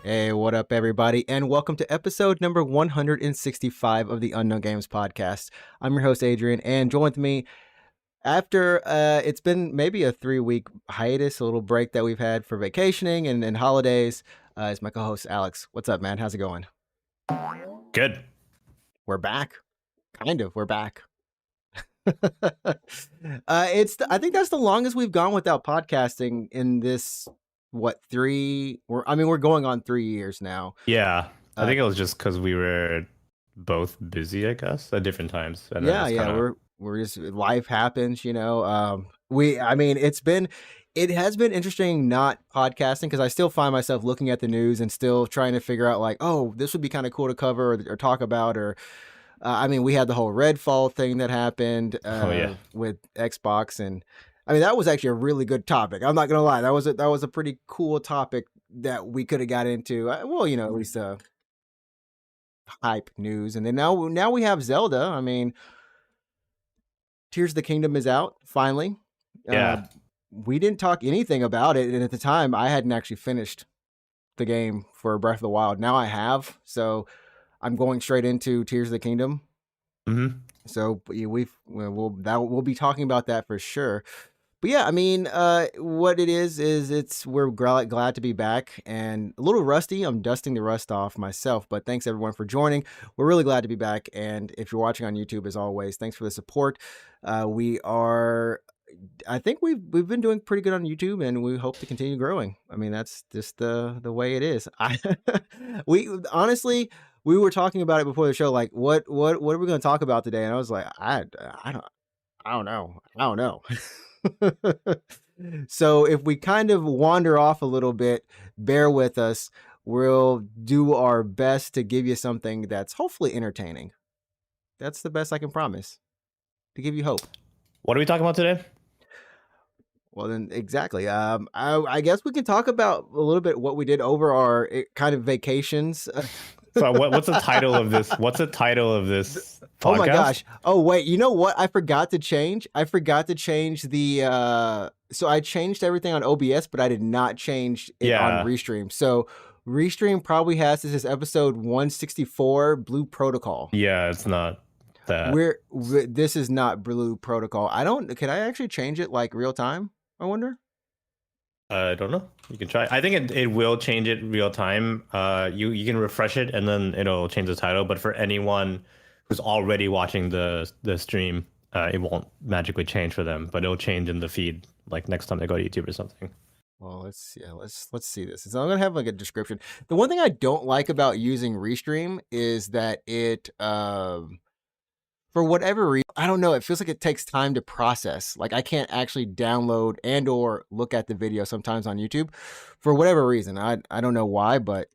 Hey, what up, everybody, and welcome to episode number 165 of the Unknown Games podcast. I'm your host, Adrian, and joined with me after it's been maybe a 3-week hiatus, a little break that we've had for vacationing and holidays, is my co-host, Alex. What's up, man? How's it going? Good. We're back. Kind of. We're back. I think that's the longest we've gone without podcasting in this we're going on 3 years now. Yeah. I think it was just because we were both busy, I guess, at different times. And We're just life happens, it has been interesting not podcasting because I still find myself looking at the news and still trying to figure out like, oh, this would be kind of cool to cover or talk about, or we had the whole Redfall thing that happened with Xbox, and that was actually a really good topic. I'm not gonna lie, that was a pretty cool topic that we could have got into. At least hype news, and then now we have Zelda. Tears of the Kingdom is out finally. Yeah. We didn't talk anything about it, and at the time, I hadn't actually finished the game for Breath of the Wild. Now I have, so I'm going straight into Tears of the Kingdom. Mm-hmm. So we'll be talking about that for sure. But yeah, what it is we're glad to be back and a little rusty. I'm dusting the rust off myself, but thanks everyone for joining. We're really glad to be back. And if you're watching on YouTube, as always, thanks for the support. I think we've been doing pretty good on YouTube, and we hope to continue growing. That's just the way it is. We were talking about it before the show, like what are we going to talk about today? And I was like, I don't know. So if we kind of wander off a little bit, bear with us. We'll do our best to give you something that's hopefully entertaining. That's the best I can promise, to give you hope. What are we talking about today? Well, then exactly. I guess we can talk about a little bit what we did over our kind of vacations. So what's the title of this? What's the title of this podcast? Oh my gosh. Oh wait, you know what? I forgot to change the so I changed everything on OBS, but I did not change it on Restream. So Restream probably has this is episode 164, Blue Protocol. Yeah, it's not that. This is not Blue Protocol. Can I actually change it like real time? I wonder. I don't know. You can try. I think it will change it real time. You can refresh it and then it'll change the title. But for anyone who's already watching the stream, it won't magically change for them. But it'll change in the feed, like next time they go to YouTube or something. Well, let's see this. So I'm gonna have like a description. The one thing I don't like about using Restream is that it for whatever reason, I don't know, it feels like it takes time to process. Like I can't actually download and or look at the video sometimes on YouTube for whatever reason. I don't know why, but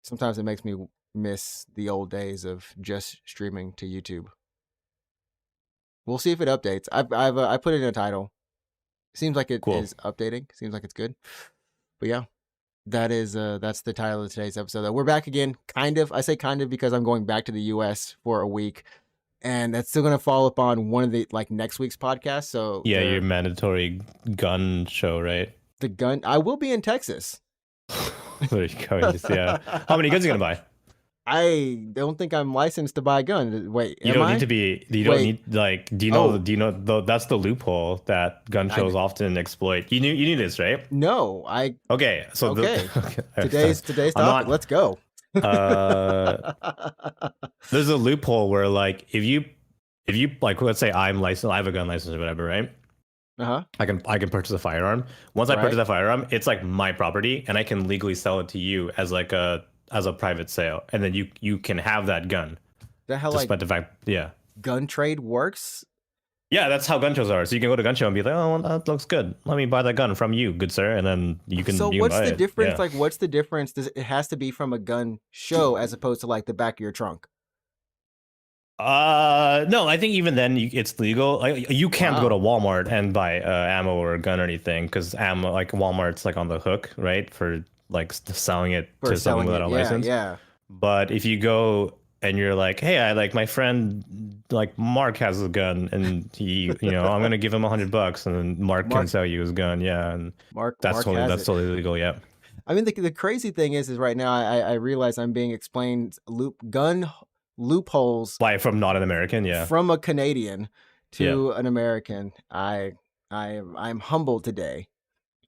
sometimes it makes me miss the old days of just streaming to YouTube. We'll see if it updates. I put it in a title. Seems like it is updating. Seems like it's good. But yeah, that's the title of today's episode. We're back again, kind of. I say kind of because I'm going back to the US for a week. And that's still going to fall upon one of the next week's podcasts. So yeah, your mandatory gun show, right? The gun. I will be in Texas. There you go. Yeah. How many guns are you gonna buy? I don't think I'm licensed to buy a gun. Wait, you don't need to be. You don't need Do you know? That's the loophole that gun shows often exploit. You knew this, right? No, Okay, so today's topic. Let's go. There's a loophole where if you like, let's say I'm licensed, I have a gun license or whatever, right? I can purchase a firearm. Once I purchase that firearm, it's like my property, and I can legally sell it to you as a private sale, and then you can have that gun. That how despite the fact, gun trade works. Yeah, that's how gun shows are. So you can go to a gun show and be like, oh, well, that looks good. Let me buy that gun from you, good sir. And then you can. So what's the difference? Yeah. Like, what's the difference? It has to be from a gun show as opposed to like the back of your trunk? No, I think even then it's legal. You can't go to Walmart and buy ammo or a gun or anything because ammo, like Walmart's like on the hook, right, for like selling it to someone without a license. Yeah. But if you go and you're like, hey, I like my friend, like Mark has a gun, and he, I'm gonna give him $100, and then Mark can sell you his gun, and Mark that's totally legal, yeah. I mean, the crazy thing is right now I realize I'm being explained gun loopholes Why, from not an American? Yeah. from a Canadian Yeah. to an American. I'm humbled today.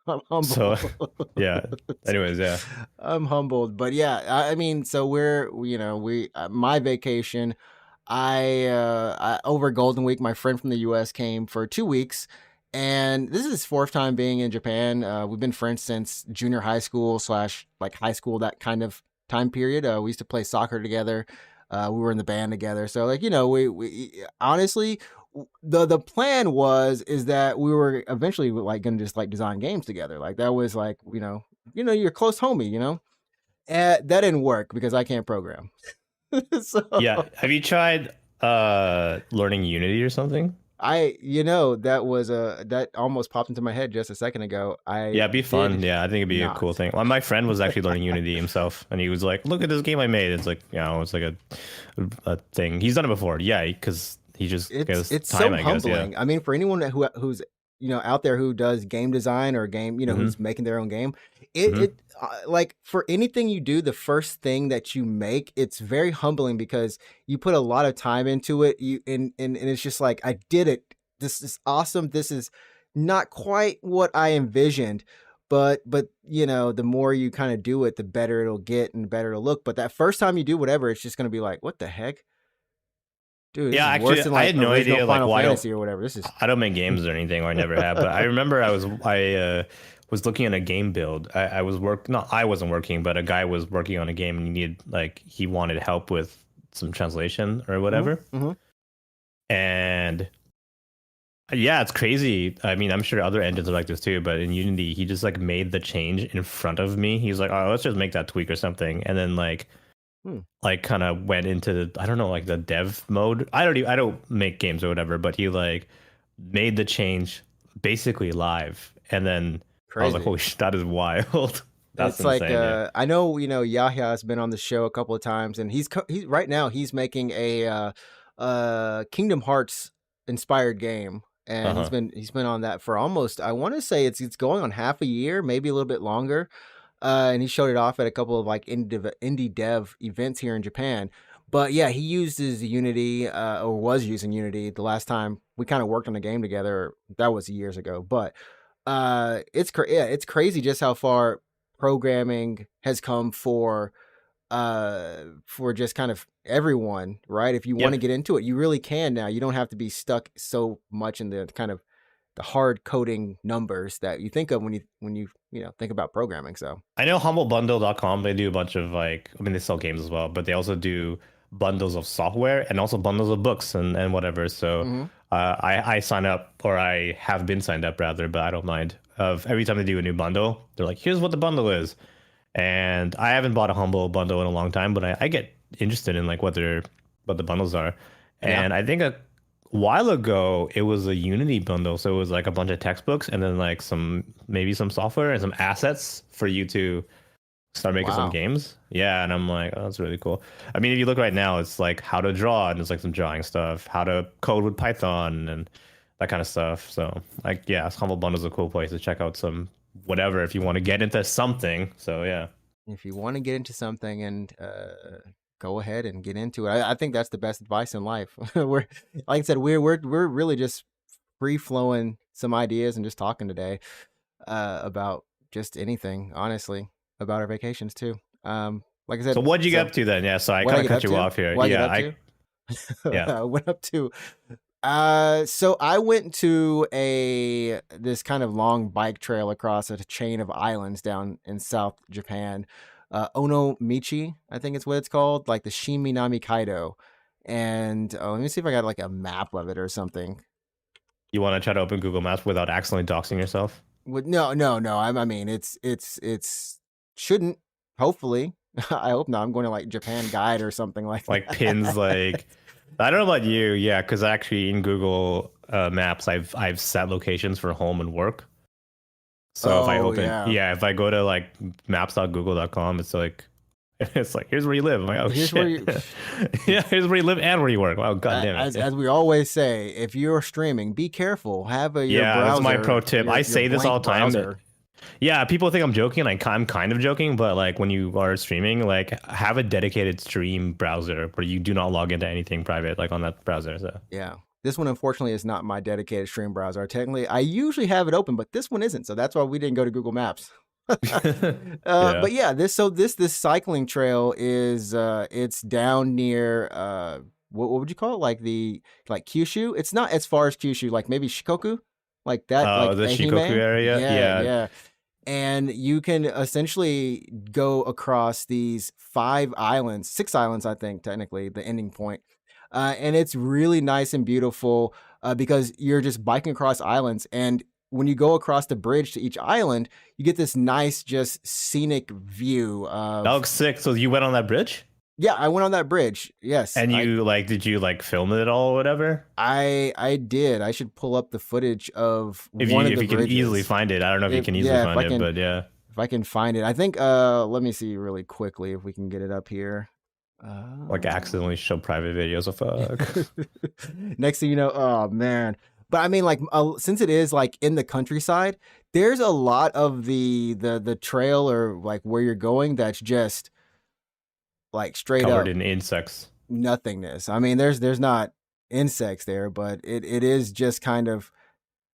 I'm So, humbled. yeah. Anyways, yeah. I'm humbled, but yeah, I mean, so we my vacation. Over Golden Week, my friend from the U.S. came for 2 weeks, and this is his fourth time being in Japan. We've been friends since junior high school slash like high school, that kind of time period. We used to play soccer together. We were in the band together, so like we honestly the plan is that we were eventually like gonna just like design games together. Like that was like you're close homie, that didn't work because I can't program. So Yeah. Have you tried learning Unity or something? that almost popped into my head just a second ago. I Yeah, it'd be fun. did Yeah, I think it'd be a cool not. thing. Well, my friend was actually learning Unity himself, and he was like, "Look at this game I made." It's like, it's like a thing. He's done it before. Yeah, because he just gets It's time, so I guess. Yeah. humbling. I mean, for anyone who's out there who does game design or game, Mm-hmm. who's making their own game, Mm-hmm. like for anything you do, the first thing that you make, it's very humbling because you put a lot of time into it. And it's just like I did it. This is awesome. This is not quite what I envisioned. But the more you kind of do it, the better it'll get and the better it'll look. But that first time you do whatever, it's just gonna be like, what the heck? Dude, this Yeah, is worse actually, than I like had no original idea. Like, Final why don't Fantasy or whatever. This is I don't make games or anything, or I never have. But I remember I was looking at a game build. I was not I wasn't working, but a guy was working on a game, and he wanted help with some translation or Mhm, whatever. mhm. And yeah, it's crazy. I mean, I'm sure other engines are like this too, but in Unity, he just like made the change in front of me. He's like, "Oh, let's just make that tweak or something," and then Hmm. like kind of went into I don't know, like the dev mode. I don't make games or whatever, but he like made the change basically live, and then I was like, Crazy. "Holy shit, that is wild." That's It's like insane. Yeah. I know Yahya has been on the show a couple of times, and he's right now he's making a Kingdom Hearts inspired game, and he's Uh-huh. been on that for almost, I want to say it's going on half a year, maybe a little bit longer. And he showed it off at a couple of like indie dev events here in Japan. But yeah, he uses Unity, or was using Unity the last time we kind of worked on a game together. That was years ago. But it's crazy just how far programming has come for just kind of everyone, right? If you want to Yep. get into it, you really can now. You don't have to be stuck so much in the kind of the hard coding numbers that you think of when you think about programming. So I know humblebundle.com, they do a bunch of I mean, they sell games as well, but they also do bundles of software and also bundles of books and whatever. So mhm. I sign up, or I have been signed up rather, but I don't mind. Of every time they do a new bundle, they're like, here's what the bundle is. And I haven't bought a Humble bundle in a long time, but I get interested in like what the bundles are. Yeah. And I think a while ago it was a Unity bundle, so it was like a bunch of textbooks and then like maybe some software and some assets for you to start making some Wow. games. Yeah, and I'm like, oh, that's really cool. I mean, if you look right now, it's like how to draw, and it's like some drawing stuff, how to code with Python and that kind of stuff. So like, yeah, Humble Bundle's a cool place to check out some whatever if you want to get into something. So yeah. If you want to get into something and go ahead and get into it, I think that's the best advice in life. We're like I said, we're really just free flowing some ideas and just talking today about just anything, honestly, about our vacations too. Like I So said, what'd you get so up to then? Yeah, so I what kind I of get cut up you to, off here. what I get Yeah, up to, yeah. I went up to so I went to this kind of long bike trail across a chain of islands down in South Japan. Onomichi, I think it's what it's called, like the Shiminami Kaido. And let me see if I got like a map of it or something. You want to try to open Google Maps without accidentally doxing yourself? No. I mean, it's shouldn't. Hopefully, I hope not. I'm going to like Japan Guide or something like Like pins that. like I don't know about you, yeah, because actually in Google Maps, I've set locations for home and work. So if I Oh open, yeah. yeah, if I go to like maps.google.com, it's like here's where you live. I'm like, oh Here's where shit, you. yeah, here's where you live and where you work. Wow, god damn it. As we always say, if you're streaming, be careful. Have your Yeah, that's my pro browser, tip. I your say this all blank the time. browser. Yeah, people think I'm joking. Like I'm kind of joking, but like when you are streaming, like have a dedicated stream browser where you do not log into anything private, like on that browser. So Yeah. This one, unfortunately, is not my dedicated stream browser. Technically, I usually have it open, but this one isn't. So that's why we didn't go to Google Maps. yeah. But yeah, this cycling trail is it's down near what would you call it? Like Kyushu? It's not as far as Kyushu, like maybe Shikoku, like that, Oh, like the Shikoku Ehime. area. Yeah, Yeah. yeah. And you can essentially go across these 5 islands, 6 islands, I think, technically, the ending point. And it's really nice and beautiful because you're just biking across islands. And when you go across the bridge to each island, you get this nice, just scenic view That of. looks sick. So you went on that bridge? Yeah, I went on that bridge. Yes, And you like, did you like film it at all or whatever? I did. I should pull up the footage of If one of you the can easily bridges. find it. I don't know if you can easily Yeah, find it, but yeah. if I can find it. I think let me see really quickly if we can get it up here. Like accidentally show private videos of fuck. Next thing you know, oh man. But I mean, like, since it is like in the countryside, there's a lot of the trail or like where you're going that's just like straight Covered up in insects. nothingness. I mean, there's not insects there, but it is just kind of.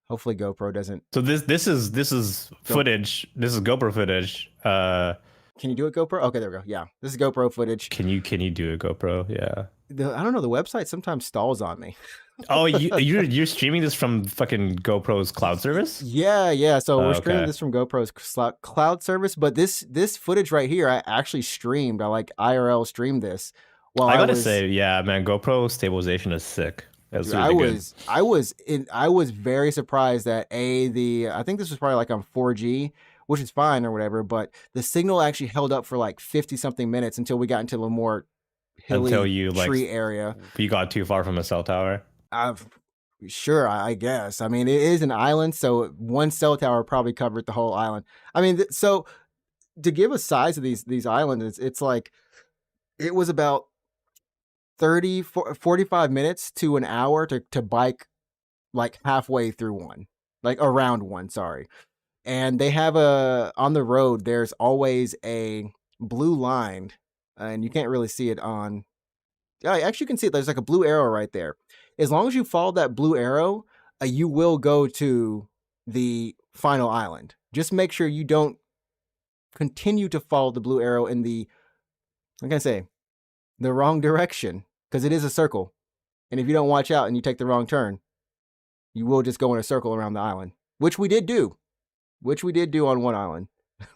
Hopefully, GoPro doesn't. So this is footage. This is GoPro footage. Can you do it, GoPro? Okay, there we go. Yeah, this is GoPro footage. Can you do a GoPro? Yeah. I don't know. The website sometimes stalls on me. Oh, you're streaming this from fucking GoPro's cloud service? Yeah. So we're streaming Okay. this from GoPro's cloud service, but this footage right here, I actually streamed. I like IRL streamed this while I I gotta was. say, yeah, man, GoPro stabilization is sick. That's Dude, really good. I was very surprised that I think this was probably like on 4G, which is fine or whatever, but the signal actually held up for like 50 something minutes until we got into a more Until hilly you like tree area. you got too far from a cell tower. Sure, I guess. I mean, it is an island, so one cell tower probably covered the whole island. I mean, so to give a size of these islands, it's like it was about 45 minutes to an hour to bike like halfway through one, like around one, sorry. And they have on the road, there's always a blue line, and you can't really see it on. Actually, you can see it. There's like a blue arrow right there. As long as you follow that blue arrow, you will go to the final island. Just make sure you don't continue to follow the blue arrow in like I say, the wrong direction, because it is a circle. And if you don't watch out and you take the wrong turn, you will just go in a circle around the island, which we did do on one island.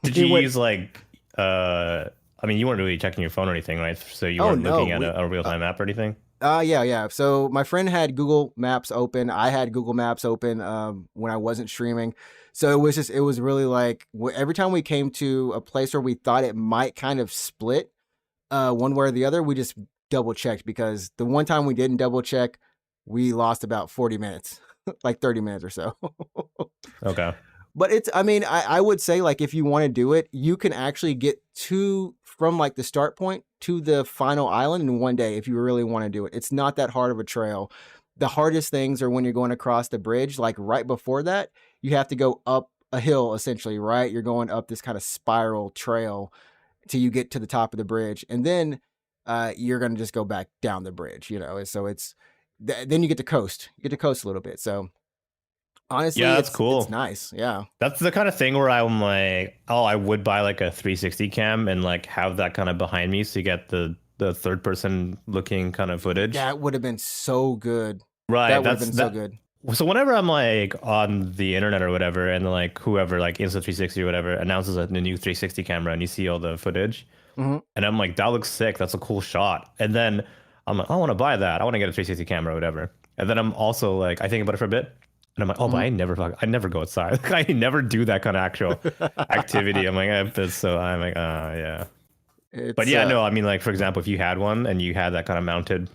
Did you use like I mean, you weren't really checking your phone or anything, right? So you weren't looking at a real-time map or anything? Yeah. So my friend had Google Maps open. I had Google Maps open when I wasn't streaming. So it was really like every time we came to a place where we thought it might kind of split one way or the other, we just double checked, because the one time we didn't double check, we lost about 40 minutes, like 30 minutes or so. Okay. But I mean, I would say, like, if you want to do it, you can actually get from like the start point to the final island in one day if you really want to do it. It's not that hard of a trail. The hardest things are when you're going across the bridge, like right before that, you have to go up a hill, essentially, right? You're going up this kind of spiral trail till you get to the top of the bridge. And then you're going to just go back down the bridge, So then you get to coast. You get to coast a little bit. So honestly, yeah, that's cool. It's nice. Yeah. That's the kind of thing where I'm like, oh, I would buy like a 360 cam and like have that kind of behind me so you get the third person looking kind of footage. That would have been so good. Right. That would have been so good. So whenever I'm like on the internet or whatever, and like whoever like Insta360 or whatever announces a new 360 camera and you see all the footage, and I'm like, that looks sick. That's a cool shot. And then I'm like, I want to buy that. I want to get a 360 camera or whatever. And then I'm also like, I think about it for a bit. And I'm like, oh, but I never go outside. Like, I never do that kind of actual activity. I'm like, I'm like, yeah. But yeah, no, I mean, like, for example, if you had one and you had that kind of mounted,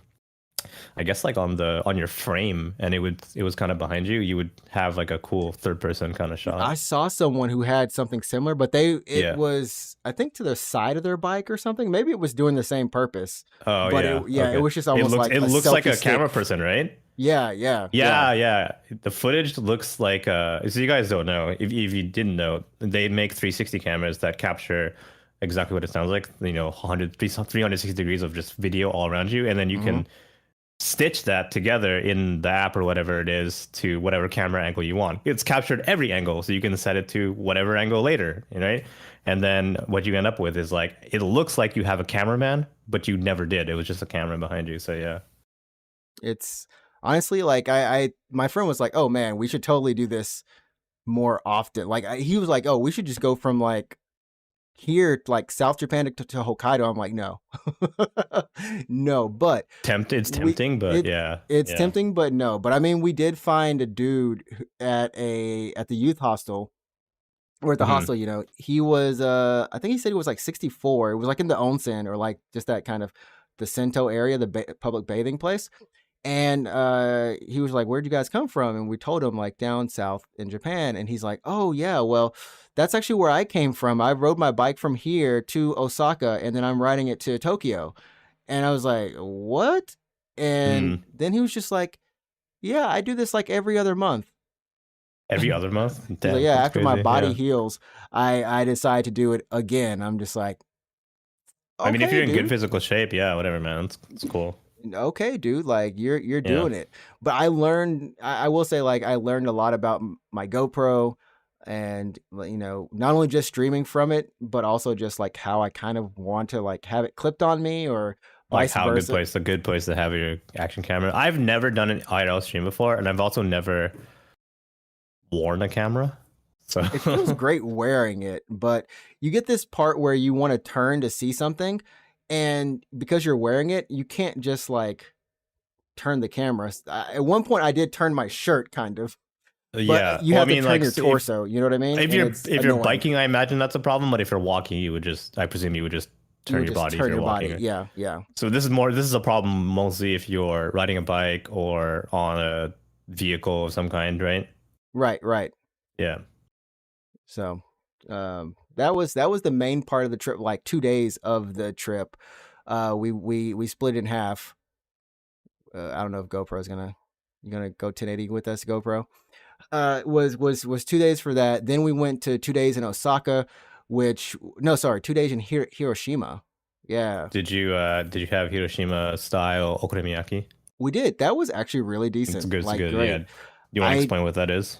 I guess like on your frame, and it was kind of behind you, you would have like a cool third person kind of shot. I saw someone who had something similar, but it was, I think, to the side of their bike or something. Maybe it was doing the same purpose. Oh, but yeah. It was just almost like it looks like a camera person, right? Yeah. Yeah. The footage looks like so you guys don't know. If you didn't know, they make 360 cameras that capture exactly what it sounds like, 360 degrees of just video all around you, and then you Hmm. can stitch that together in the app or whatever it is to whatever camera angle you want. It's captured every angle, so you can set it to whatever angle later, right? And then what you end up with is like it looks like you have a cameraman, but you never did. It was just a camera behind you. So yeah. It's honestly like my friend was like, "Oh man, we should totally do this more often." Like he was like, "Oh, we should just go from like here, like South Japan to Hokkaido." I'm like, "No, no." But It's we tempting, but it yeah. it's Yeah. tempting, but no. But I mean, we did find a dude at the youth hostel or at the Hmm. hostel. He was I think he said he was like 64. It was like in the onsen or like just that kind of the Sento area, the public bathing place. And he was like, "Where'd you guys come from?" And we told him like down south in Japan. And he's like, "Oh yeah, well, that's actually where I came from. I rode my bike from here to Osaka, and then I'm riding it to Tokyo." And I was like, "What?" And Hmm. then he was just like, "Yeah, I do this like every other month." Every other month? He's like, Damn, "Yeah, that's after my crazy. body Yeah. heals, I decide to do it again." I'm just like, I mean, if "Okay, you're in good dude." physical shape, yeah, whatever, man. It's cool. Okay, dude, like you're Yeah. doing it. But I will say like I learned a lot about my GoPro and like, not only just streaming from it, but also just like how I kind of want to like have it clipped on me or Like vice how versa. a good place to have your action camera. I've never done an IRL stream before, and I've also never worn a camera. It feels So great wearing it, but you get this part where you want to turn to see something, and because you're wearing it, you can't just like turn the camera. At one point I did turn my shirt kind of, but yeah. you Well, I have to mean, turn like your torso, you know what I mean? And it's if you're annoying. biking, I imagine that's a problem. But if you're walking, you would just I presume you would just You turn would your just body if turn you're your body. walking. Yeah, yeah. So this is a problem mostly if you're riding a bike or on a vehicle of some kind, right? Right, right. Yeah. So, that was the main part of the trip. Like 2 days of the trip, we split it in half. I don't know if GoPro's gonna you gonna go 1080 with us, GoPro. Was 2 days for that. Then we went to 2 days in Osaka, which no, sorry, 2 days in Hiroshima. Yeah, Did you have Hiroshima style okonomiyaki? we did. That was actually really It's decent. good. It's Like good. Yeah. great. You want to I explain what that is?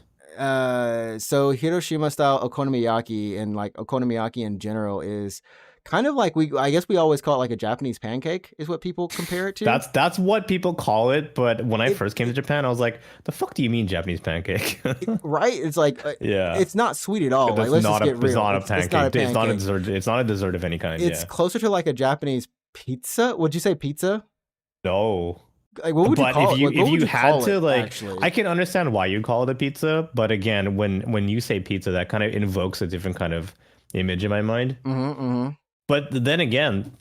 so Hiroshima style okonomiyaki and like okonomiyaki in general is kind of like I guess we always call it like a Japanese pancake is what people compare it to. That's what people call it, but when I It, first came to it, Japan, I was like, "The fuck do you mean Japanese pancake?" right? It's like Yeah, it's not sweet at all. Like that's let's just not get it's real. not a It's not a pancake. It's not a pancake. dessert. It's not a dessert of any kind. It's Yeah, closer to like a Japanese pizza. Would you say pizza? no. Like what would you But call it? Like what if would you you had call to it like, actually? I can understand why you call it a pizza, but again, when you say pizza, that kind of invokes a different kind of image in my mind. Mm-hmm, mm-hmm. But then again,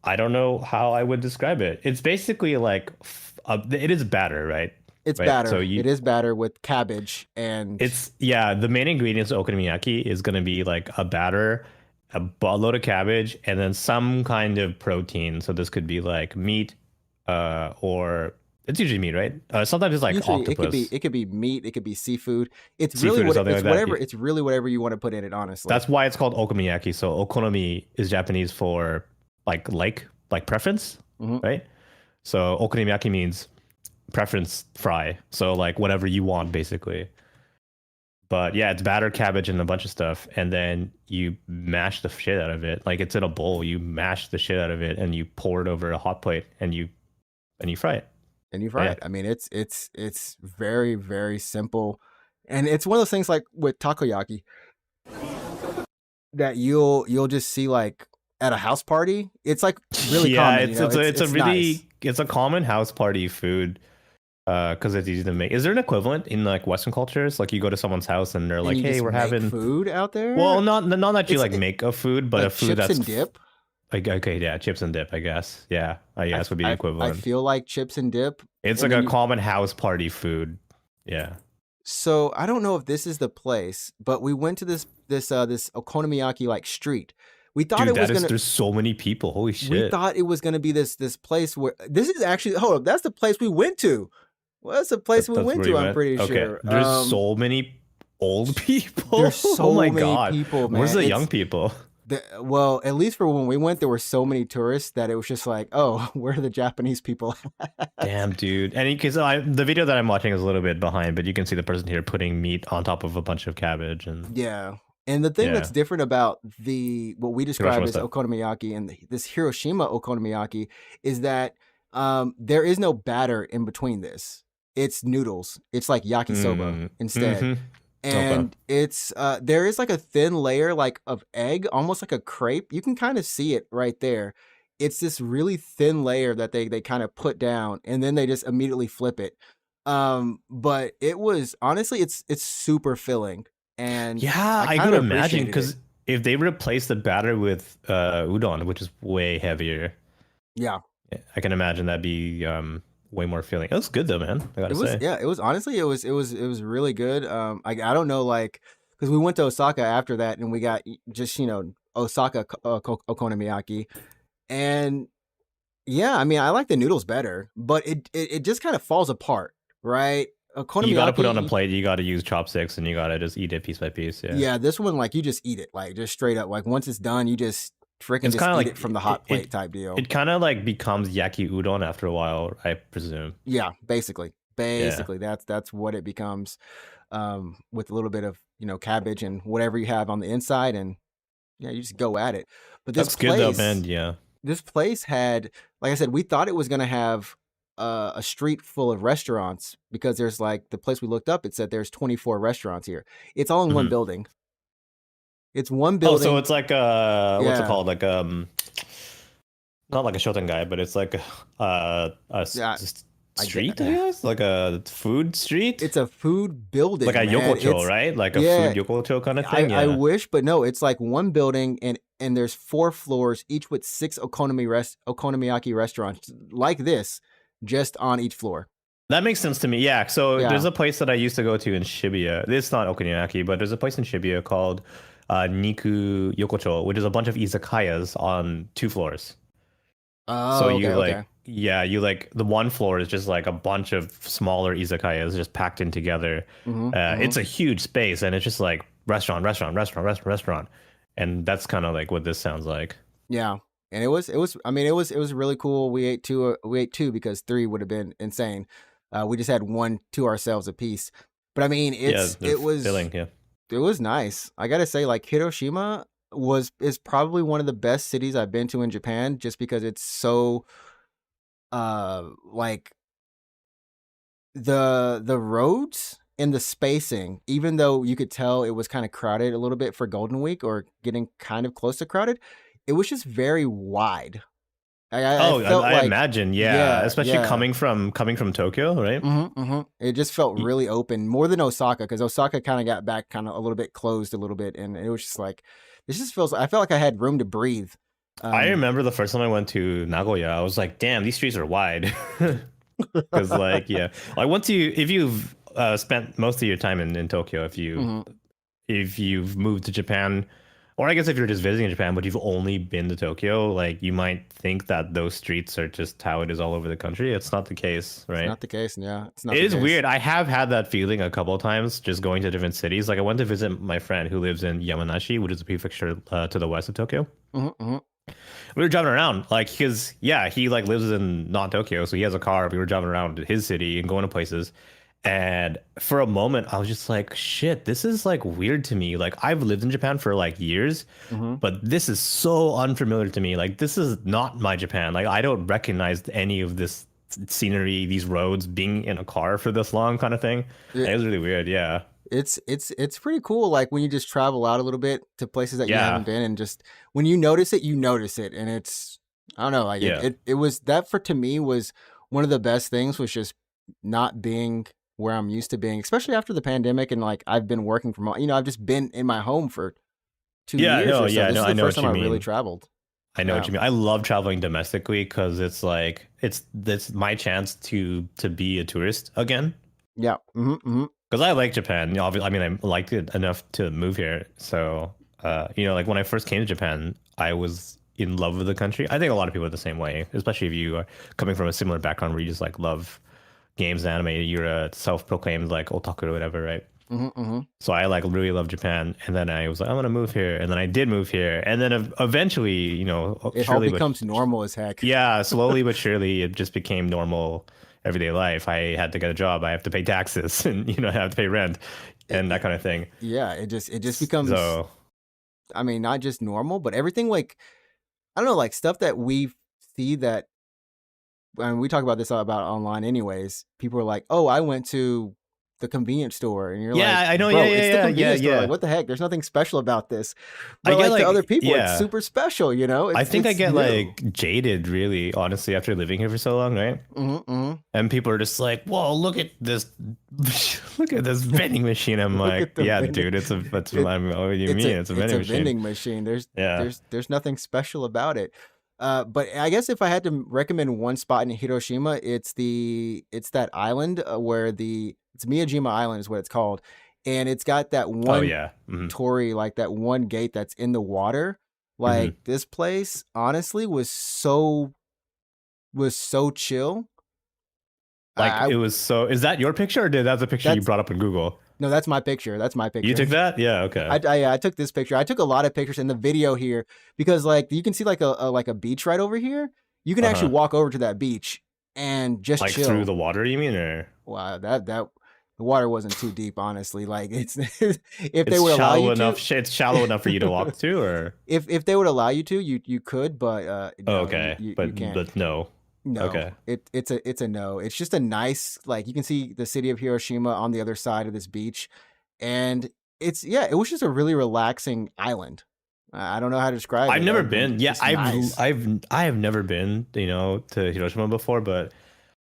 I don't know how I would describe it. It's basically like it is batter, right? It's Right. So batter. It you is batter with cabbage and it's yeah, the main ingredients of okonomiyaki is going to be like a batter, a buttload of cabbage, and then some kind of protein. So this could be like meat, or it's usually meat, right? Sometimes it's like usually it could be octopus, it could be meat, it could be seafood. It's really seafood, or what something it's like that. whatever it's really whatever you want to put in it, honestly. That's why it's called okonomiyaki. So okonomi is Japanese for like preference, Hmm. right? So okonomiyaki means preference fry. So like whatever you want, basically. But yeah, it's batter, cabbage, and a bunch of stuff, and then you mash the shit out of it. Like it's in a bowl. You mash the shit out of it, and you pour it over a hot plate, and you fry it. And you But fry yeah, it. I mean, it's very very simple, and it's one of those things like with takoyaki that you'll just see like at a house party. It's like really yeah, common, it's a it's nice. really it's a common house party food. Because it's easy to make. Is there an equivalent in like Western cultures? Like you go to someone's house and they're And like, you "Hey, just we're make having." food out Well, there. not that you It's like make a food, but a like food chips that's and dip. like okay, yeah, chips and dip. I guess. Yeah, I guess would be the I equivalent. feel like chips and dip, It's and like then a you. common house party food. Yeah. So I don't know if this is the place, but we went to this okonomiyaki like street. We thought Dude, it was gonna. there's so many people. Holy We shit. thought it was gonna be this place where this is actually hold up. That's the place we went to. Well, that's a place we That's went where to. you I'm went. pretty Okay. sure. There's so many old There's people. Oh so my many god. people, Where's man. the young people? Well, at least for when we went, there were so many tourists that it was just like, oh, where are the Japanese people at? Damn, dude. And because the video that I'm watching is a little bit behind, but you can see the person here putting meat on top of a bunch of cabbage and Yeah. And the thing that's yeah. different about what we describe Hiroshima as stuff. okonomiyaki and this Hiroshima okonomiyaki is that there is no batter in between this. It's noodles. It's like yakisoba Mm. instead. Mm-hmm. Okay. And it's there is like a thin layer like of egg, almost like a crepe. You can kind of see it right there. It's this really thin layer that they kind of put down and then they just immediately flip it. But it was honestly it's super filling and Yeah, I I kind could of imagine appreciated it. because if they replace the batter with udon, which is way heavier, Yeah. I can imagine that'd be way more filling. It looks good though, man. I It gotta was say. yeah, it was honestly it was really good. I don't know like cuz we went to Osaka after that and we got just, Osaka okonomiyaki and yeah, I mean, I like the noodles better, but it just kind of falls apart, right? You got to put it on a Okonomiyaki, plate. You got to use chopsticks, and you got to just eat it piece by piece. Yeah, yeah, this one like you just eat it, like just straight up. Like once it's done, you just freaking it's just kind of eat it from like the hot plate type deal. it kind of like becomes yaki udon after a while, I presume. Yeah, basically, Yeah, that's what it becomes, with a little bit of cabbage and whatever you have on the inside, and yeah, you just go at it. But that's good though, man. Yeah. this place had, like I said, we thought it was gonna have a street full of restaurants because there's like the place we looked up. It said there's 24 restaurants here. It's all in one Mhm. building. It's one Oh, so building. it's like what's it Yeah, called? Like not like a Shoten but it's like yeah. just I get. street, I guess, like a food street, It's a food like building, a man. yokocho, right? Like a food Yeah. yokocho kind of thing. I Yeah. wish, but no. It's like one building, and there's 4 floors, each with 6 okonomiyaki restaurants like this, just on each floor. That makes sense to me. Yeah. So Yeah. there's a place that I used to go to in Shibuya. It's not okonomiyaki, but there's a place in Shibuya called Niku Yokocho, which is a bunch of izakayas on 2 floors. So Oh, okay, you like, okay. yeah, you like the one floor is just like a bunch of smaller izakayas just packed in together. Mm-hmm. It's a huge space, and it's just like restaurant, restaurant, restaurant, restaurant, restaurant, and that's kind of like what this sounds like. Yeah, and it was. I mean, it was really cool. We ate two. We ate two because three would have been insane. We just had one to ourselves a piece. But I mean, Yeah, they're it was filling. Yeah. it was nice. I gotta say, like Hiroshima is probably one of the best cities I've been to in Japan, just because it's so like the roads and the spacing. Even though you could tell it was kind of crowded a little bit for Golden Week or getting kind of close to crowded, it was just very wide. I Oh, felt I like, imagine. Yeah, yeah, especially yeah. coming from Tokyo, right? It just felt Y- really open more than Osaka because Osaka kind of got back kind of a little bit closed a little bit, and it was just like this just feels. I felt like I had room to breathe. I Um, remember the first time I went to Nagoya, I was like, damn, these streets are wide. Because like, yeah, like once if you've spent most of your time in Tokyo, mhm. if you've moved to Japan, or I guess if you're just visiting Japan, but you've only been to Tokyo, like you might think that those streets are just how it is all over the country. It's not the case, It's right? not the case. Yeah, it's not It the is case. weird. I have had that feeling a couple of times just going to different cities. Like I went to visit my friend who lives in Yamanashi, which is a prefecture to the west of Tokyo. Hmm. We were driving around like because yeah, he like lives in not Tokyo, so he has a car. We were driving around his city and going to places. And for a moment, I was just like, shit, this is like weird to me. Like I've lived in Japan for like years, Hmm. but this is so unfamiliar to me. Like this is not my Japan. Like I don't recognize any of this scenery, these roads, being in a car for this long kind of thing. And it was really weird. Yeah. It's pretty cool. Like when you just travel out a little bit to places that you haven't Yeah. been, and just when you notice it, and it's I don't know, like Yeah. it was that for to me was one of the best things was just not being where I'm used to being, especially after the pandemic, and like I've been working from home. I've just been in my home for two Yeah. years No. or so. Yeah. This No. is I the know first what time you I really mean. traveled. I know what Yeah, you mean. I love traveling domestically because it's like it's my chance to be a tourist again. yeah, Because I like Japan. I mean, I liked it enough to move here. So, like when I first came to Japan, I was in love with the country. I think a lot of people are the same way, especially if you are coming from a similar background where you just like love, games and anime, you're a self-proclaimed like otaku or whatever, right? Mm-hmm. So I like really love Japan, and then I was like, I'm gonna move here, and then I did move here, and then eventually, It all surely but becomes normal as heck. yeah, slowly but surely, it just became normal everyday life. I had to get a job, I have to pay taxes, and I have to pay rent, It, and that it, kind of thing. yeah, it just becomes. So I mean, not just normal, but everything like I don't know, like stuff that we see that. And we talk about this about online, anyways. People are like, "Oh, I went to the convenience store," and you're like, yeah, I know, yeah, "Bro, yeah, it's the yeah, yeah, convenience store. Like, yeah. what the heck? There's nothing special about this." I But get like to other like, people, it's yeah, super special. I think I It's get new. like jaded, really, honestly, after living here for so long, right? Mm-hmm. And people are just like, "Whoa, look at this, look at this vending machine." I'm Look like, at the "Yeah, vending. dude, it's It, I mean, what do you it's mean? a It's a it's vending a machine." vending machine. There's Yeah. there's there's nothing special about it. But I guess if I had to recommend one spot in Hiroshima, it's that island where it's Miyajima Island is what it's called, and it's got that Oh one yeah. torii, like that one gate that's in the water. Hmm. Like this place, honestly, was so chill. Like I it was so. Is that your picture, or did that's a picture you that's brought up in Google? no, that's my picture. That's my You picture. took that? Yeah. Okay. I took this picture. I took a lot of pictures in the video here because like you can see like a beach right over here. You can Uh actually huh. walk over to that beach and just Like through chill. the water, you mean, or Wow, that the water wasn't too deep, honestly. Like it's if they it's would allow shallow you enough? to, It's shallow enough for you to walk to, or if they would allow you to, you could, but oh, no, okay, you can't. but no. No, Okay. it's a no. It's just a nice, like you can see the city of Hiroshima on the other side of this beach, and it was just a really relaxing island. I don't know how to describe I've it never other than been. Yeah, it's nice. I have never been, to Hiroshima before, but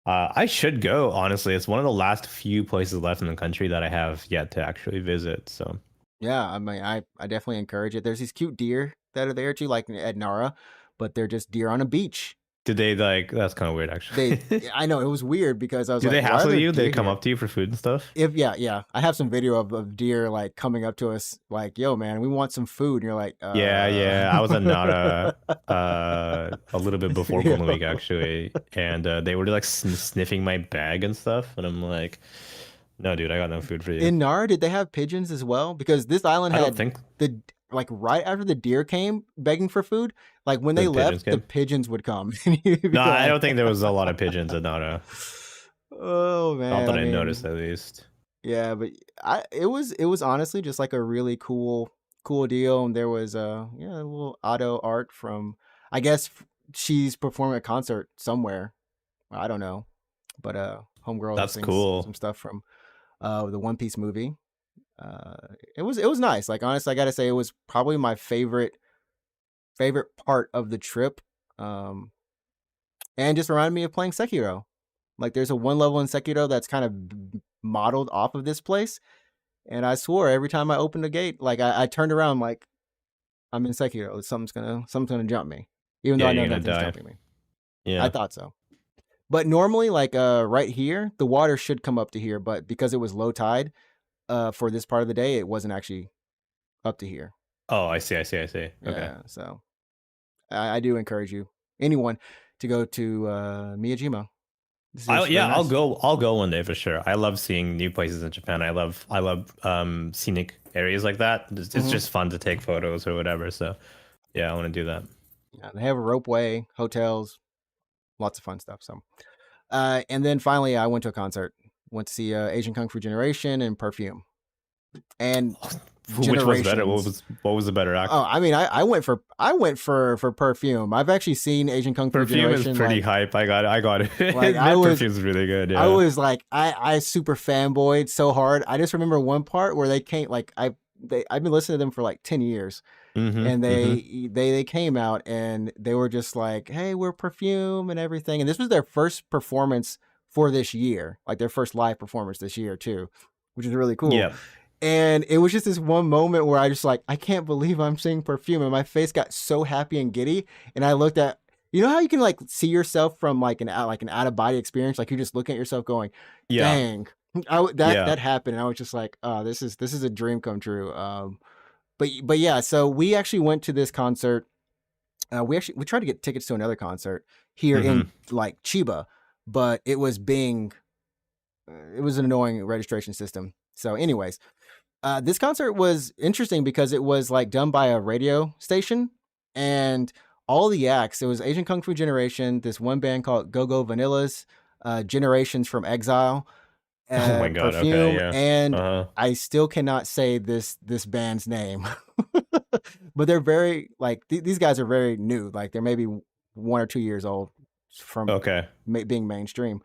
I should go. Honestly, it's one of the last few places left in the country that I have yet to actually visit. So Yeah, I mean, I definitely encourage it. There's these cute deer that are there too, like at Nara, but they're just deer on a beach. did they like? That's kind of weird, They, actually. I know it was weird because I was Do like, they why are hassle there you? They deer come here? up to you for food and stuff? If yeah, I have some video of deer like coming up to us, like, "Yo, man, we want some food." And you're like, Yeah, yeah. I was at Nara a little bit before Yeah. Golden Week actually, and they were like sniffing my bag and stuff, and I'm like, "No, dude, I got no food for you." In Nara, did they have pigeons as well? Because this island I don't had think the like right after the deer came begging for food, like when they the pigeons left, the came. pigeons would come. And you'd be No, I like, don't think there was a lot of pigeons at Nara. oh Not man, that I I noticed, mean, at least. yeah, but it was honestly just like a really cool deal. And there was a little auto art from, I guess she's performing a concert somewhere. I don't know, but homegirl That's sings cool. some stuff from the One Piece movie. Uh, it was nice. Like honestly, I gotta say it was probably my favorite part of the trip. Um, and just reminded me of playing Sekiro. Like there's a one level in Sekiro that's kind of modeled off of this place, and I swore every time I opened a gate, like I turned around like I'm in Sekiro. Something's gonna jump me, even though Yeah, I you're know gonna nothing's die. jumping me. I Yeah. thought so. But normally, like right here, the water should come up to here, but because it was low tide, for this part of the day, it wasn't actually up to here. Oh, I see. I see. I see. Okay. Yeah, so I do encourage anyone, to go to Miyajima. This is Yeah, very nice. I'll go one day for sure. I love seeing new places in Japan. I love scenic areas like that. It's Hmm. just fun to take photos or whatever. So yeah, I want to do that. Yeah, they have a ropeway, hotels, lots of fun stuff. So, and then finally, I went to a concert. Went to see Asian Kung Fu Generation and Perfume and Which was better? Generations. What was the better act? Oh, I mean, I went for Perfume. I've actually seen Asian Kung Fu Perfume is Generation. pretty hype. I got it. Like That perfume's really good. I Yeah. was like, I super fanboyed so hard. I just remember one part where they came, like I've been listening to them for like 10 years, Mm-hmm. and Mm-hmm. they came out and they were just like, "Hey, we're Perfume and everything." And this was their first performance for this year, like their first live performance this year too, which is really cool. Yeah. And it was just this one moment where I just like, I can't believe I'm seeing Perfume, and my face got so happy and giddy. And I looked at, you know how you can like see yourself from like an out of body experience, like you're just looking at yourself going, Yeah. "Dang." Yeah. That happened, and I was just like, "Oh, this is a dream come true." But yeah, so we actually went to this concert. We tried to get tickets to another concert here Mm-hmm. in like Chiba, but it was being it was an annoying registration system. So, anyways, this concert was interesting because it was like done by a radio station, and all the acts. It was Asian Kung Fu Generation, this one band called Go Go Vanillas, Generations from Exile, Oh my god. Okay. Perfume, Yeah. and Uh-huh. I still cannot say this band's name, but they're very like these guys are very new. Like they're maybe 1 or 2 years old from Okay. being mainstream,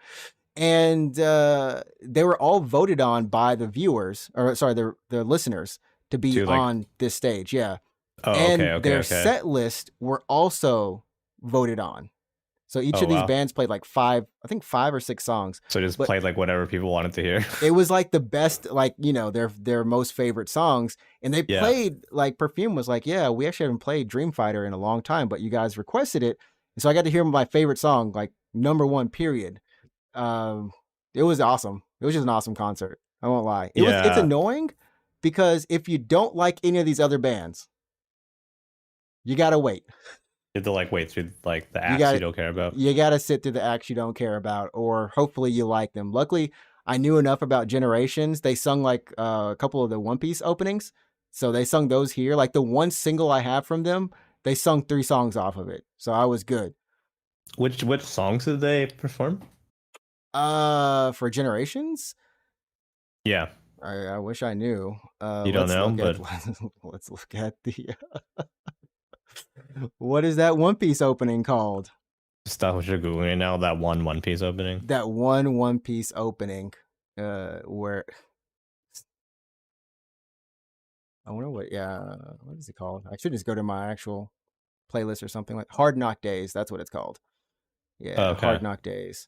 and they were all voted on by the viewers, or sorry, the listeners to be To like. on this stage. Yeah, Oh. Okay. and Okay. their Okay. set list were also voted on. So each Oh of these wow. bands played like I think 5 or 6 songs, So just but played like whatever people wanted to hear. it was like the best, like, their most favorite songs. And they Yeah. played like Perfume was like, yeah, we actually haven't played Dream Fighter in a long time, but you guys requested it. And so I got to hear my favorite song, like number one, period. Um, it was awesome. It was just an awesome concert. I won't lie. It's Yeah. annoying because if you don't like any of these other bands, you gotta wait. You have to like wait through like the You acts you got don't care about. you got to sit through the acts you don't care about, or hopefully you like them. Luckily, I knew enough about Generations. They sung like a couple of the One Piece openings, so they sung those here. Like the one single I have from them, they sung 3 songs off of it, so I was good. Which songs did they perform? For Generations, Yeah. I wish I knew. You don't Let's know, look at let's look at the what is that One Piece opening called? stuff which you're googling right now. That One Piece opening. That One Piece opening, where I wonder what is it called? I should just go to my actual playlist or something like Hard Knock Days. That's what it's called. Yeah, Okay. Hard Knock Days.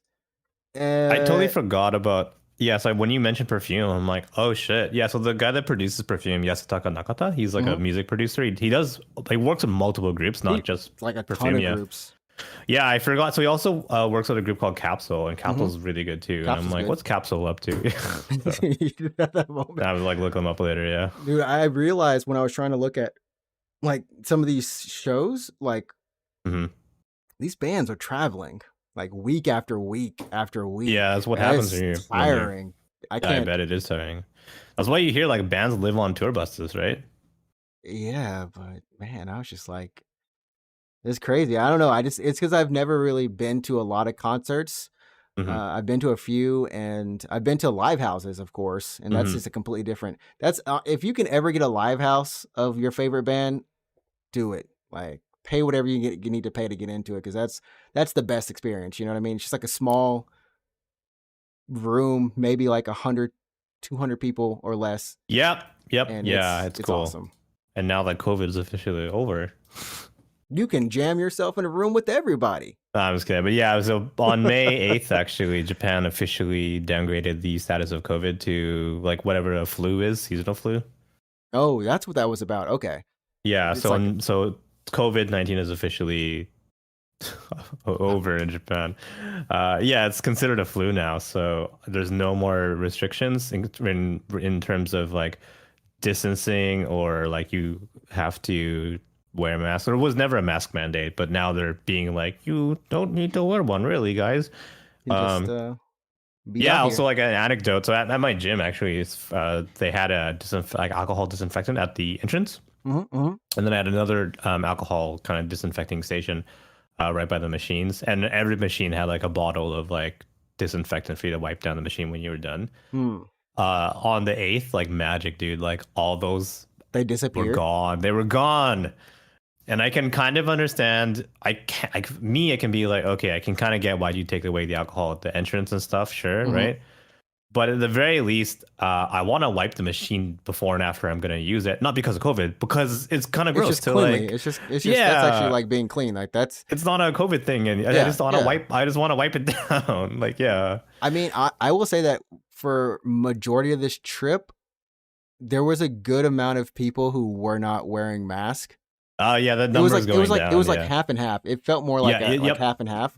I totally forgot about. Yeah, so when you mentioned Perfume, I'm like, oh shit. Yeah, so the guy that produces Perfume, Yasutaka Nakata, he's like a music producer. He does, he works with multiple groups, not just like a ton Perfume. of Yeah. groups. Yeah, I forgot. So he also works with a group called Capsule, and Capsule's really good too. And I'm Capsule's like, good. what's Capsule up to? At that moment. I would like look them up later. Yeah. Dude, I realized when I was trying to look at like some of these shows, like these bands are traveling like week after week after week. Yeah, that's what And happens it's when tiring. I can't. I bet it is tiring. That's why you hear like bands live on tour buses, right? Yeah, but man, I was just like, it's crazy. I don't know. It's because I've never really been to a lot of concerts. I've been to a few, and I've been to live houses, of course, and that's just a completely different. That's if you can ever get a live house of your favorite band, do it. Like pay whatever you need to pay to get into it, because that's the best experience. You know what I mean? It's just like a small room, maybe like 100, 200 people or less. Yep. And Yeah, it's cool. awesome. And now that COVID is officially over, you can jam yourself in a room with everybody. I'm just kidding. But yeah, so on May 8th, actually, Japan officially downgraded the status of COVID to like whatever a flu is, seasonal flu. Oh, that's what that was about. Okay. Yeah. It's So COVID-19 is officially over in Japan. Yeah, it's considered a flu now. So there's no more restrictions in terms of like distancing, or like you have to wear a mask. There was never a mask mandate, but now they're being like, you don't need to wear one, really, guys. Just, yeah. Also, like an anecdote. So at my gym, actually, they had a like alcohol disinfectant at the entrance, and then I had another alcohol kind of disinfecting station right by the machines, and every machine had like a bottle of like disinfectant for you to wipe down the machine when you were done. On the 8th, like magic, dude, like all those they disappeared. Were gone. They were gone. And I can kind of understand. I can be like, okay, I can kind of get why you take away the alcohol at the entrance and stuff, sure, right? But at the very least, I want to wipe the machine before and after I'm going to use it, not because of COVID, because it's kind of gross. It's just to cleanly. like, it's just that's actually like being clean. Like that's. It's not a COVID thing, and I just want to wipe. I just want to wipe it down. Like, yeah. I mean, I will say that for majority of this trip, there was a good amount of people who were not wearing masks. Yeah, that number is going down. It was like half and half. It felt more like like half and half.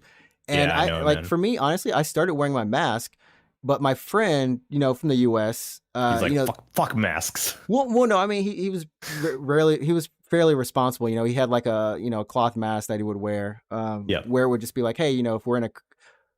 And man. For me, honestly, I started wearing my mask, but my friend, from the U.S., he's like, fuck masks. Well, no, I mean, he was he was fairly responsible. He had like a cloth mask that he would wear, where it would just be like, hey, if we're in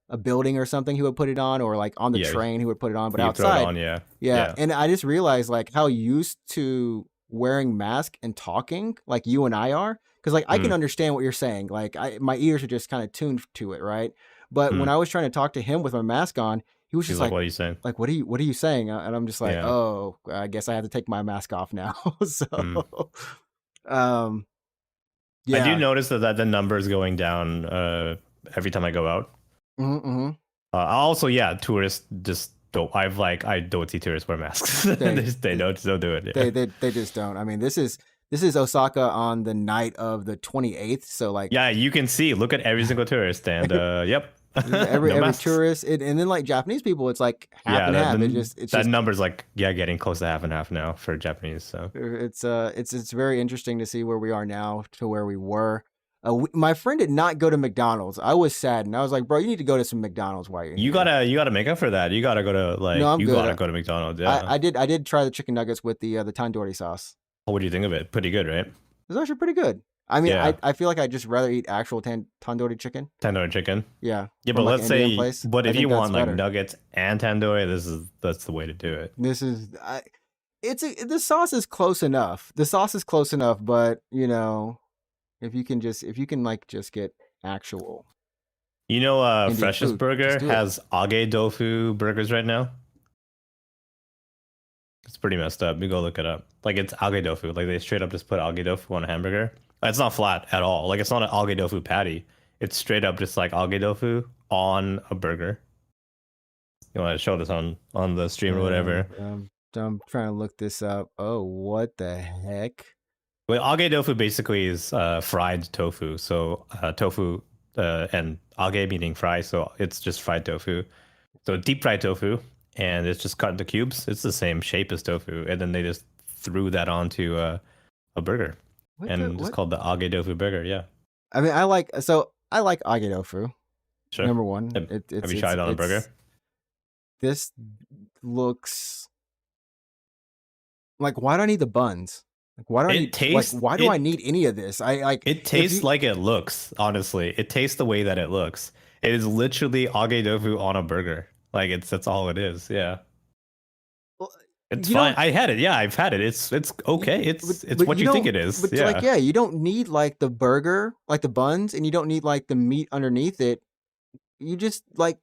a building or something, he would put it on, or like on the Yeah, train, he would put it on. But you throw it outside, on, yeah. yeah. Yeah. And I just realized like how used to wearing mask and talking like you and I are, because like I can Mm, understand what you're saying. Like my ears are just kind of tuned to it, right? But when mm. I was trying to talk to him with my mask on, he was He's just like, what are you saying? like what are you saying? And I'm just like, Yeah. oh, I guess I have to take my mask off now. So, Mm. um, I do yeah. notice that the number is going down every time I go out. Mm-hmm. Also, yeah, tourists just don't. I don't see tourists wear masks. They don't do it. Yeah. They just don't. I mean, this is Osaka on the night of the 28th. So like, Yeah, you can see. Look at every single tourist, and yep, every no masks. tourist, and then like Japanese people, it's like half Yeah, and half. It's that just number's like getting close to half and half now for Japanese. So it's very interesting to see where we are now to where we were. My friend did not go to McDonald's. I was sad, and I was like, bro, you need to go to some McDonald's while you're you here. gotta make up for that. You gotta go to No, I'm you good. gotta go to McDonald's. Yeah. I did try the chicken nuggets with the tandoori sauce. What do you think of it? Pretty good, right? It was actually pretty good. I mean, Yeah. I feel like I'd just rather eat actual tandoori chicken. Tandoori chicken. Yeah. Yeah, from, but like, let's an Indian say, place. but I if think you that's want like better. nuggets and tandoori, that's the way to do it. This is the sauce is close enough. The sauce is close enough, but you know, if you can like just get actual. You know, Indian Freshest food, Burger just do it. has age tofu burgers right now. It's pretty messed up. You go look it up. Like it's age tofu. Like they straight up just put age tofu on a hamburger. It's not flat at all. Like it's not an age tofu patty. It's straight up just like age tofu on a burger. You want to show this on the stream or whatever? I'm trying to look this up. Oh, what the heck? Well, age tofu basically is fried tofu. So tofu and age meaning fry. So it's just fried tofu. So deep fried tofu, and it's just cut into cubes. It's the same shape as tofu, and then they just threw that onto a burger, it's called the age tofu burger. Yeah. I mean, I like age tofu. Sure. Number one. Have you tried it on a burger? This looks like, why do I need the buns? Like, why do I need any of this? It tastes like it looks, honestly. It tastes the way that it looks. It is literally age tofu on a burger. Like that's all it is. Yeah. Well, it's fine. I had it. Yeah, I've had it. It's okay. It's what you think it is. But yeah. like, yeah, you don't need like the burger, like the buns, and you don't need like the meat underneath it. You just like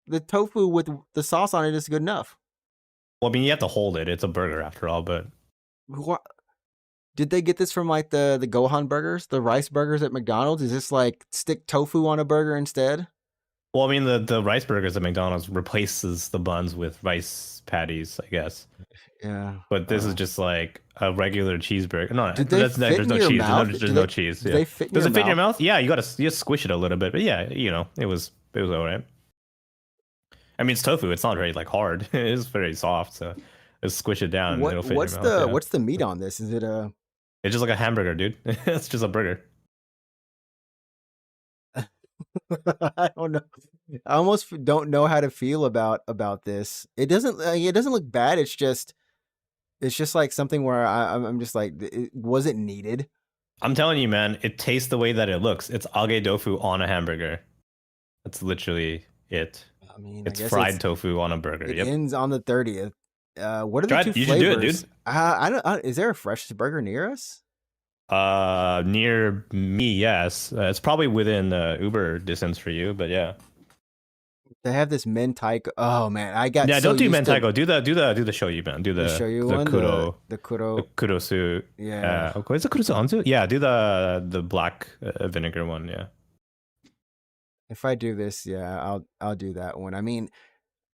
the tofu with the sauce on it is good enough. Well, I mean, you have to hold it. It's a burger after all, but what did they get this from? Like the Gohan burgers, the rice burgers at McDonald's? Is this like stick tofu on a burger instead? Well, I mean, the rice burgers at McDonald's replaces the buns with rice patties, I guess. Yeah. But this is just like a regular cheeseburger. No, there's no cheese. There's no cheese. Does Yeah. it fit in your mouth? Yeah, you gotta squish it a little bit. But yeah, you know, it was all right. I mean, it's tofu. It's not very like hard. It is very soft. So just squish it down. And it'll fit in your mouth. What's the meat on this? Is it a? It's just like a hamburger, dude. It's just a burger. I don't know. I almost don't know how to feel about this. It doesn't look bad. It's just like something where I'm just like, was it needed? I'm telling you, man, it tastes the way that it looks. It's age tofu on a hamburger. That's literally it. I mean, it's fried tofu on a burger. It ends on the 30th. What are the two flavors? You should do it, dude. I don't. Is there a Freshest Burger near us? Near me, yes. It's probably within Uber distance for you, but yeah. They have this mentaiko. Oh man, I got don't do mentaiko. Do the shoyu, man. Do the shoyu one. The kurosu. Yeah. Is it kurosu anzu? Yeah. Do the black vinegar one. Yeah. If I do this, yeah, I'll do that one. I mean,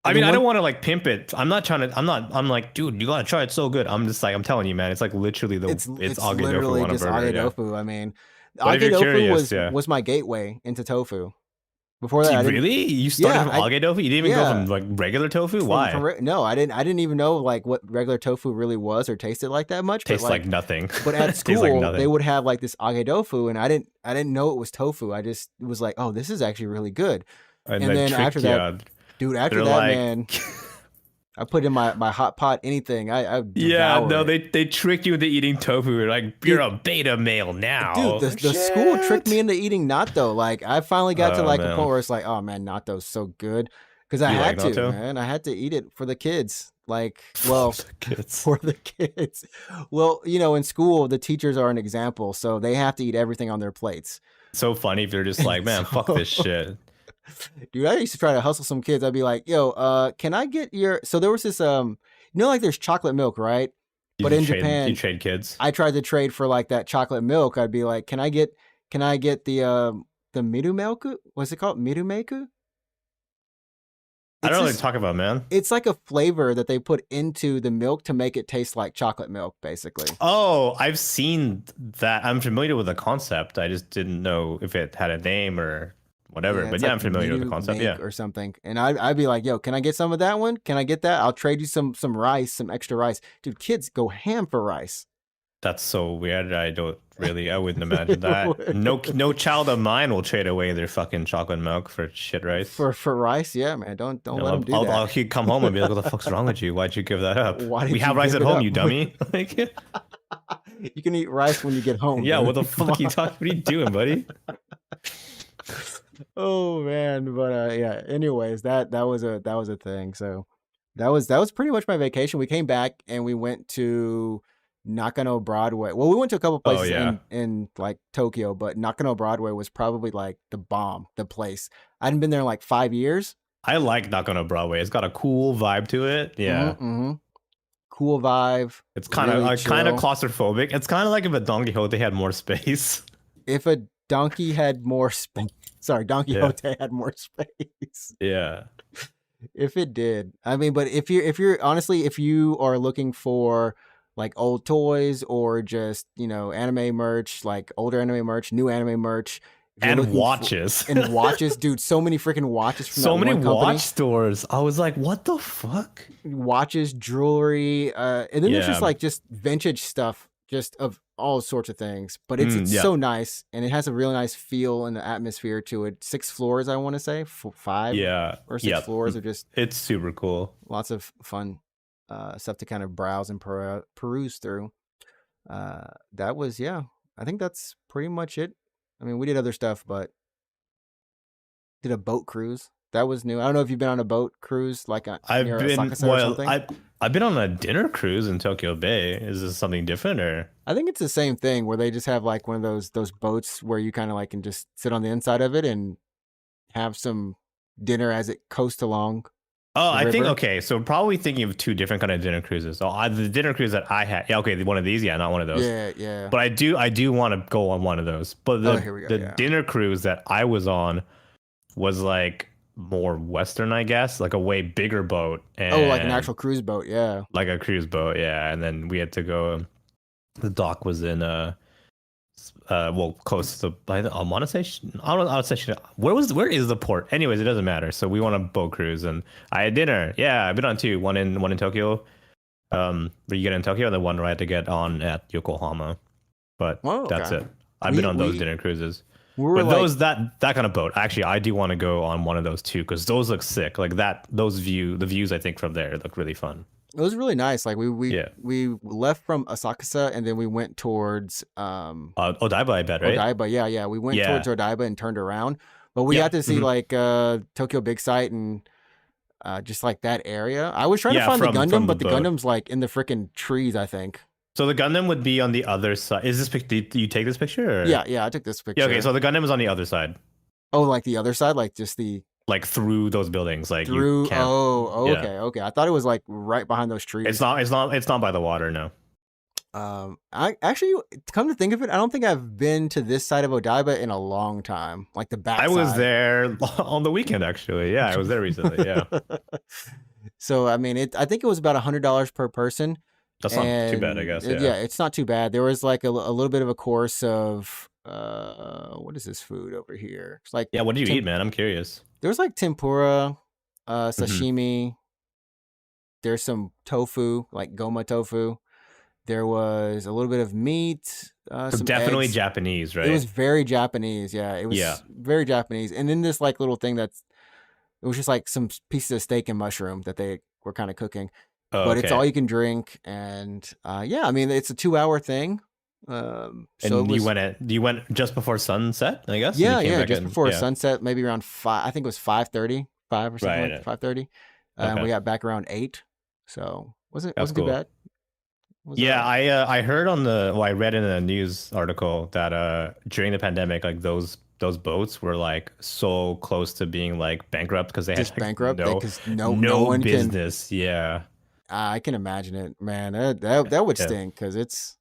I don't want to like pimp it. I'm not trying to. I'm like, dude, you gotta try it. So good. I'm just like, I'm telling you, man. It's like literally it's age literally tofu on a just burger. age Yeah. tofu. I mean, age tofu was my gateway into tofu. Before that, you started from age tofu? You didn't even go from like regular tofu? Why? No, I didn't even know like what regular tofu really was or tasted like that much. Tastes like nothing. But at school, they would have like this age tofu, and I didn't know it was tofu. I just was like, oh, this is actually really good. And then after that, dude, man, I put in my hot pot, anything. I Yeah, devour no, it. they trick you into eating tofu. You're like, you're Dude, a beta male dude, now. the Like, the school tricked me shit. into eating natto. Like I finally got to Oh like a point man, where it's like, oh man, natto's so good because I you like had to, natto? man. I had to eat it for the kids. Like, For well, the kids. for the kids. Well, in school, the teachers are an example, so they have to eat everything on their plates. So funny if they're just And like, man, fuck so, this shit. dude, I used to try to hustle some kids. I'd be like, yo, can I get your so there was this like there's chocolate milk, right? But in You Japan, trade kids. I tried to trade for like that chocolate milk. I'd be like, can I get the mirumelku? What's it called? Mirumeku? I It's don't know what you're this talking about, man. it's like a flavor that they put into the milk to make it taste like chocolate milk, basically. Oh, I've seen that. I'm familiar with the concept. I just didn't know if it had a name or whatever. Yeah, But it's yeah, like I'm familiar with the miru concept. make Yeah. or something. And I'd be like, yo, can I get some of that one? Can I get that? I'll trade you some rice, some extra rice. Dude, kids go ham for rice. That's so weird. I wouldn't imagine that. No child of mine will trade away their fucking chocolate milk for shit rice. For rice, yeah, man. Don't You let know, them do that. he'd come home and be like, "What the fuck's wrong with you? Why'd you give that up? Why We did have you rice give at it home, up? you dummy." Like, You can eat rice when you get home. yeah, dude. what the Come fuck you on. talking? What are you doing, buddy? Oh man, but yeah. Anyways, that was a thing. So that was pretty much my vacation. We came back and we went to Nakano Broadway. Well, we went to a couple Oh places yeah, in like Tokyo, but Nakano Broadway was probably like the bomb, the place. I hadn't been there in like 5 years. I like Knock on a Broadway. It's got a cool vibe to it. Yeah, Mm-hmm. Cool vibe, it's really kind of chill. claustrophobic. It's kind of like if a Don Quixote had more space. If a donkey had more space, sorry, Don Yeah, Quixote had more space. yeah. If it did, I mean, but if you're honestly, if you are looking for like old toys or just anime merch, like older anime merch, new anime merch, if you're And looking for watches. and watches, dude, so many freaking watches from that So many one watch company, stores. I was like, what the fuck? watches, jewelry, and then there's just Yeah. like just vintage stuff, just of all sorts of things. But it's Yeah. so nice, and it has a really nice feel and atmosphere to it. 6 floors, I want to say, five Yeah. or six Yeah. floors of just It's super cool. lots of fun stuff to kind of browse and peruse through. That was, yeah, I think that's pretty much it. I mean, we did other stuff, but did a boat cruise. That was new. I don't know if you've been on a boat cruise like I've near been Osaka or something. I've been on a dinner cruise in Tokyo Bay. Is this something different or? I think it's the same thing where they just have like one of those boats where you kind of like can just sit on the inside of it and have some dinner as it coasts along Oh, the I think river. okay. So probably thinking of two different kind of dinner cruises. So the dinner cruise that I had, yeah, okay, one of these, yeah, not one of those. Yeah, yeah. But I do want to go on one of those. But Oh, here we go. the Yeah. dinner cruise that I was on was like more Western, I guess, like a way bigger boat. And Oh, like an actual cruise boat. Yeah. like a cruise boat, yeah. And then we had to go. The dock was in well, close to the. I want to say. I don't. I would say. Where is the port? Anyways, it doesn't matter. So we went on a boat cruise, and I had dinner. Yeah, I've been on two. One in Tokyo. Where you get in Tokyo, and the one where I had to get on at Yokohama. But Oh, that's okay. it. I've been on those We dinner cruises. we were But like, those that kind of boat, actually, I do want to go on one of those too because those look sick. Like that, the views I think from there look really fun. it was really nice. Like Yeah. we left from Asakusa and then we went towards Odaiba, I bet, right? Odaiba. Yeah. We went Yeah. towards Odaiba and turned around. But we Yep. got to see Mhm. like Tokyo Big Sight and just like that area. I was trying to Yeah, find the from Gundam, the but the boat. Gundam's like in the freaking trees, I think. So the Gundam would be on the other side. Is this did you take this picture? Or? Yeah, I took this picture. Yeah. Okay. So the Gundam is on the other side, oh, like the other side, like just the like through those buildings. Like you through. can't. Oh, yeah. okay. I thought it was like right behind those trees. It's not. It's not by the water. No. I actually, come to think of it, I don't think I've been to this side of Odaiba in a long time. Like the back. I was side. there on the weekend actually. Yeah, I was there recently. Yeah. So I mean, I think it was about $100 per person. That's not too bad, I guess. Yeah. Yeah, it's not too bad. There was like a little bit of a course of what is this food over here? It's like Yeah. What did you tem- eat, man? I'm curious. there was like tempura, Mm-hmm. sashimi. There's some tofu, like goma tofu. There was a little bit of meat. So Some definitely eggs. Japanese, right? It was very Japanese. Yeah, it was Yeah. very Japanese. And then this like little thing it was just like some pieces of steak and mushroom that they we're kind of cooking, Oh, but it's okay. all you can drink, and yeah, I mean it's a 2 hour thing. So it And was you went just before sunset, I guess, and you yeah, came yeah, back just in. before Yeah. sunset, maybe around 5. I think it was 5:30, 5 or something like Right. 5:30, and we Okay. got back around 8. So That's wasn't too cool. bad. It was all Yeah, right. I heard on the well, I read in a news article that during the pandemic, like those boats were like so close to being like bankrupt because they had Just like bankrupt because no no one can. business. Yeah. I can imagine it, man. That would Yeah. stink because it's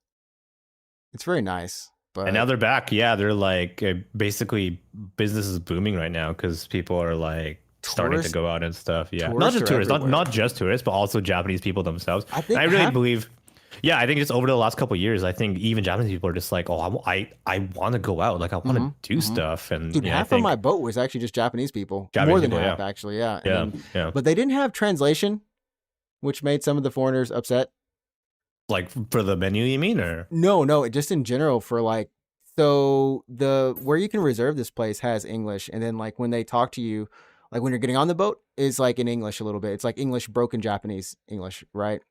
very nice, And now but they're back. Yeah, they're like basically business is booming right now because people are like starting to tourists go out and stuff. Yeah, not tourists just are tourists, everywhere. not just tourists, but also Japanese people themselves. I And I think really half, believe, yeah, I think just over the last couple of years, I think even Japanese people are just like, oh, I want to go out, like I want to hmm do hmm stuff, and dude, you know, I half of my think boat was actually just Japanese people, more Japanese than people, half yeah, actually, yeah. And yeah, then, yeah, but they didn't have translation, which made some of the foreigners upset. like for the menu, you mean, or No, no, just in general for like, so the where you can reserve this place has English, and then like when they talk to you, like when you're getting on the boat, is like in English a little bit. It's like English broken Japanese English, right?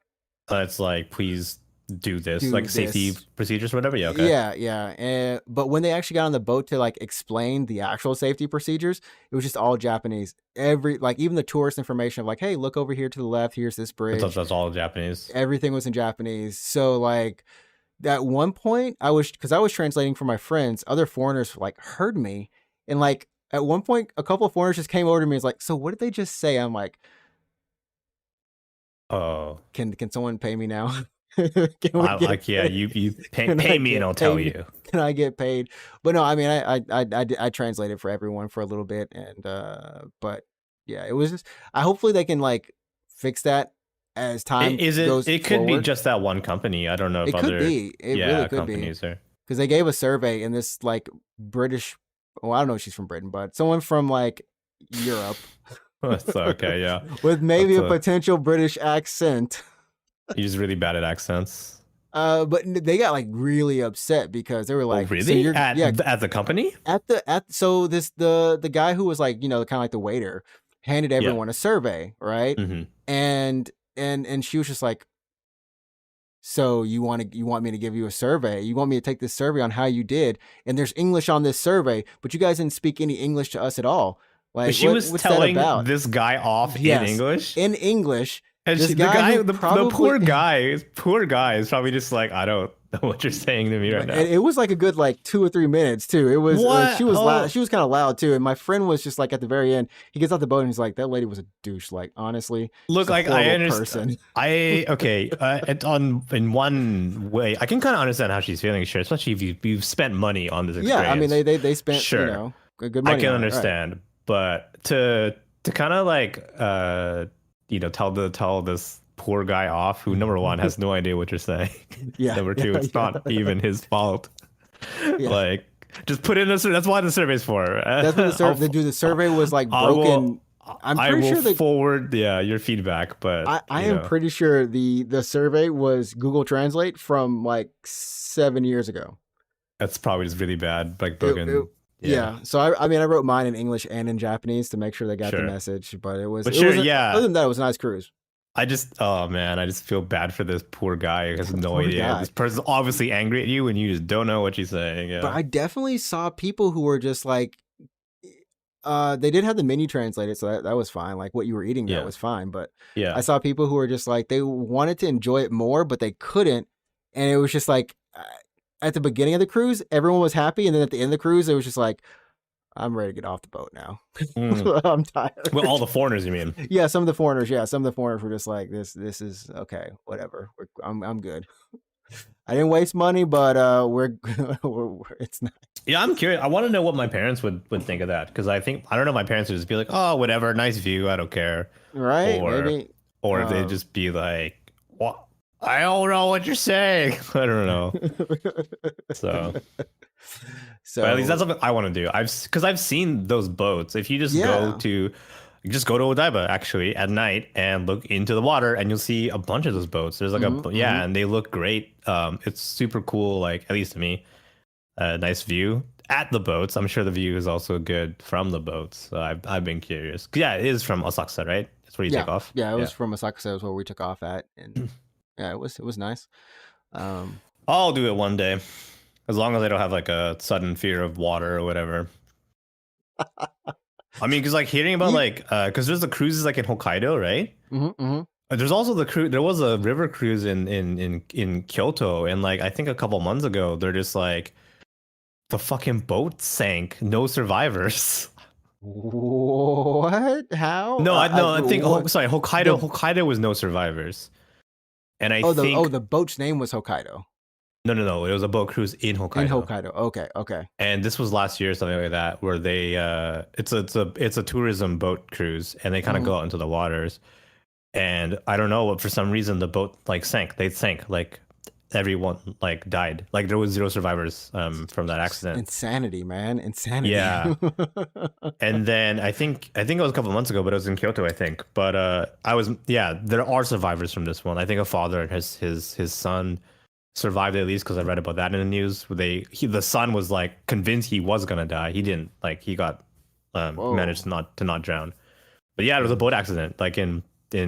it's like please do this, Do like safety this. procedures, whatever. Yeah, okay. Yeah, yeah. And but when they actually got on the boat to like explain the actual safety procedures, it was just all Japanese. Every like even the tourist information of like, hey, look over here to the left. Here's this bridge. That's all Japanese. Everything was in Japanese. So like at one point, I was because I was translating for my friends. Other foreigners like heard me, and like at one point, a couple of foreigners just came over to me. And was like, so what did they just say? I'm like, Oh. can someone pay me now? Can we I get like yeah, paid? you Can I pay me and get I'll tell paid? you. Can I get paid? But no, I mean, I translated for everyone for a little bit, and but yeah, it was just. I hopefully they can like fix that as time Is it? goes It could be forward. just that one company. I don't know if It could other be. It really yeah could be companies are. because they gave a survey and this like British. Well, I don't know if she's from Britain, but someone from like Europe That's okay. Yeah, with maybe that's a a. potential British accent. He's really bad at accents. But they got like really upset because they were Oh like, "So really? you're yeah At the company? at so this the guy who was like kind of like the waiter handed Yeah. everyone a survey, right? Hmm. And and she was just like, so you want me to give you a survey? You want me to take this survey on how you did? And there's English on this survey, but you guys didn't speak any English to us at all. But Like she was what's that telling about? this guy off in Yes, English, in English. and This the guy guy, who the probably poor guy is probably just like, I don't know what you're saying to me right but now. it was like a good like 2 or 3 minutes too. It was like she What? was loud. Oh, She was kind of loud too. And my friend was just like at the very end. He gets out the boat and he's like, "That lady was a douche. Like honestly, look, she's a like I horrible understand. person." I okay. On in one way, I can kind of understand how she's feeling. Sure, especially if you've spent money on this Yeah, I mean experience. they spent Sure, good I money can on it, right? understand, but to kind of like tell this poor guy off who number one has no idea what you're saying. Yeah, Number yeah, two, it's yeah, not even his fault. yeah. Like, just put in a. That's why the survey's for. That's what the I'll, survey. The survey was like I will. broken. I'm I pretty will sure that forward your feedback, but I am pretty sure the survey was Google Translate from like 7 years ago. that's probably just really bad, like It broken. Yeah, yeah. So I mean I wrote mine in English and in Japanese to make sure they got the sure, message, but but it sure, was other yeah. than that it was a nice cruise. I just, oh man, I just feel bad for this poor guy who has no Poor idea. guy. This person's obviously angry at you, and you just don't know what she's saying. But Yeah, I definitely saw people who were just like they did have the menu translated, so that was fine. Like what you were eating that yeah, was fine, but I yeah. saw people who were just like they wanted to enjoy it more but they couldn't, and it was just like at the beginning of the cruise everyone was happy, and then at the end of the cruise it was just like I'm ready to get off the boat now. Mm. I'm Well, all tired. the foreigners, you mean? Yeah, some of the foreigners. Yeah, some of the foreigners were just like, This is okay. Whatever. I'm good. I didn't waste money, but it's not Yeah, I'm curious. I want to know what my parents would think of that because I don't know. My parents would just be like, "Oh, whatever, nice view, I don't care," right. or Maybe. or if they'd Um, just be like, "What? I don't know what you're saying." I don't know. So, but at least that's so something I want to do. Because I've seen those boats. If you yeah. just go to Odaiba actually at night and look into the water, and you'll see a bunch of those boats. There's like Hmm. and they look great. It's super cool. Like at least to me, nice view. at the boats. I'm sure the view is also good from the boats. So I've been curious. Yeah, it is from Asakusa, right? That's where you Yeah, take off. yeah, it Yeah. was from Osaka. It was where we took off at, and yeah, it was nice. I'll do it one day, as long as I don't have like a sudden fear of water or whatever. I mean, because like hearing about You, like, because there's the cruises like in Hokkaido, right? mm-hmm. There's also the cruise. There was a river cruise in Kyoto, and like I think a couple months ago, they're just like the fucking boat sank, no survivors. What? How? No, I think What? sorry, The Hokkaido was no survivors, and I think the boat's name was Hokkaido no, it was a boat cruise in in Hokkaido. Hokkaido. Okay, okay. And this was last year, something like that, where they it's a tourism boat cruise, and they kind of Mhm. go out into the waters. And I don't know, but for some reason the boat like sank. They sank, like everyone like died. Like there was zero survivors from that accident. Insanity, man, insanity. Yeah. And then I think it was a couple of months ago, but it was in Kyoto, I think. But there are survivors from this one. I think a father and his son survived at least, because I read about that in the news. The son was like convinced he was gonna die. He didn't. Like he got Whoa. managed to not drown. But yeah, it was a boat accident, like in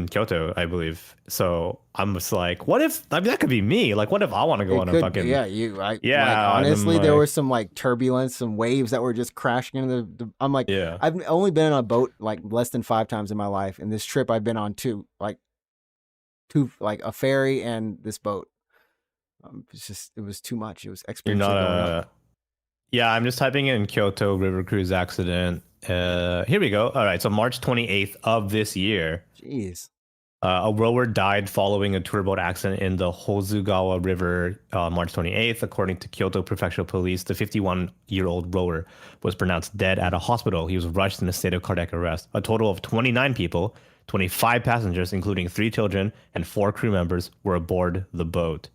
Kyoto, I believe. So I'm just like, what if? I mean, that could be me. Like, what if I want to go It on a could, fucking yeah, yeah? like, And I'm honestly, there like, was some like turbulence, some waves that were just crashing into I'm like, yeah. I've only been on a boat like less than 5 times in my life, and this trip I've been on two, like a ferry and this boat. It was too much. It was You're exponentially not going up. a Yeah, I'm just typing in Kyoto river cruise accident. Here we go. All right, so March 28th of this year, Jeez. a rower died following a tour boat accident in the Hozugawa River March 28th. According to Kyoto Prefectural Police, the 51-year-old rower was pronounced dead at a hospital. He was rushed in a state of cardiac arrest. A total of 29 people, 25 passengers, including 3 children and 4 crew members, were aboard the boat.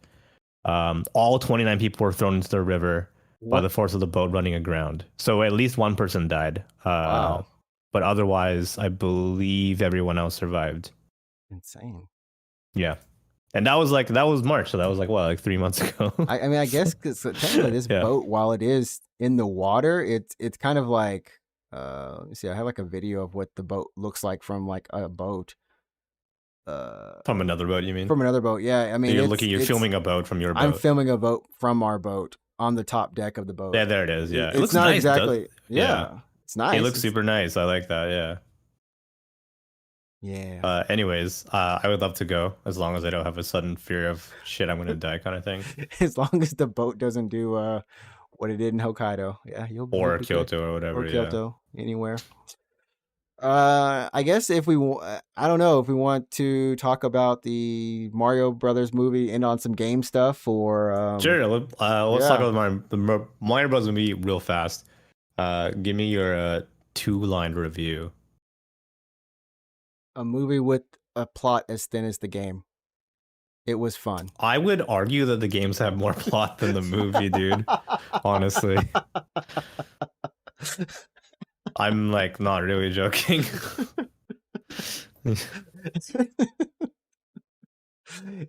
All 29 people were thrown into the river by What? the force of the boat running aground. So at least one person died. Wow. But otherwise, I believe everyone else survived. Insane. Yeah. And that was March. So that was like 3 months ago. I mean, I guess because technically this Yeah. boat, while it is in the water, it's kind of like, let me see. I have like a video of what the boat looks like from like a boat. From another boat, you mean? From another boat. Yeah. I mean, You're filming a boat from your boat. I'm filming a boat from our boat on the top deck of the boat. Yeah, there it is. Yeah. It It's looks not nice. exactly. Yeah. Yeah. It's nice. It looks super nice. I like that. Yeah. Yeah. Anyways, I would love to go, as long as I don't have a sudden fear of shit, I'm gonna die kind of thing. As long as the boat doesn't do what it did in Hokkaido. Yeah, you'll Or be good. Kyoto or whatever. Or Kyoto, anywhere. I guess if I don't know if we want to talk about the Mario Brothers movie, end on some game stuff, or Sure. Let's talk about the Mario Bros. Movie real fast. Give me your 2-line review. a movie with a plot as thin as the game. It was fun. I would argue that the games have more plot than the movie, dude. Honestly, I'm like not really joking.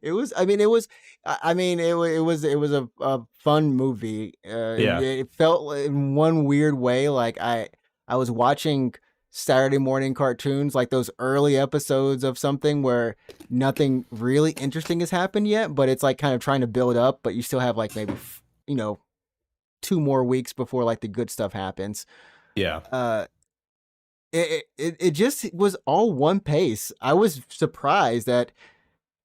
It was. I mean, it was. I mean, it was. It was a fun movie. Yeah. It felt in one weird way like I was watching Saturday morning cartoons, like those early episodes of something where nothing really interesting has happened yet, but it's like kind of trying to build up, but you still have like maybe 2 more weeks before like the good stuff happens. Yeah. It just was all one pace. I was surprised that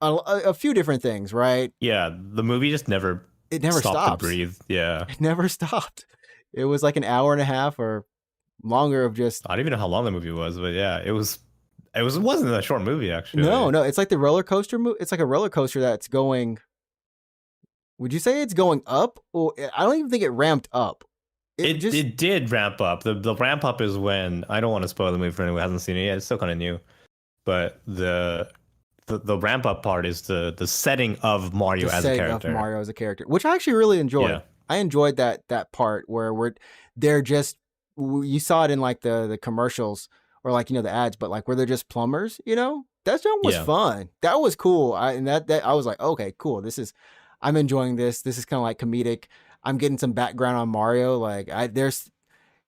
a few different things, right? Yeah. The movie just never It never stopped stops. to breathe. Yeah. It never stopped. It was like an hour and a half or longer of just. I don't even know how long the movie was, but yeah, it wasn't a short movie actually. No, it's like the roller coaster movie. It's like a roller coaster that's going. Would you say it's going up? Or I don't even think it ramped up. It did ramp up. The ramp up is when, I don't want to spoil the movie for anyone who hasn't seen it yet. It's still kind of new, but the ramp up part is the setting of Mario as a character. Of Mario as a character, which I actually really enjoyed. Yeah. I enjoyed that part where they're just, you saw it in like the commercials or like the ads, but like where they're just plumbers. That show was fun. That was cool. I was like, okay, cool. I'm enjoying this. This is kind of like comedic. I'm getting some background on Mario. Like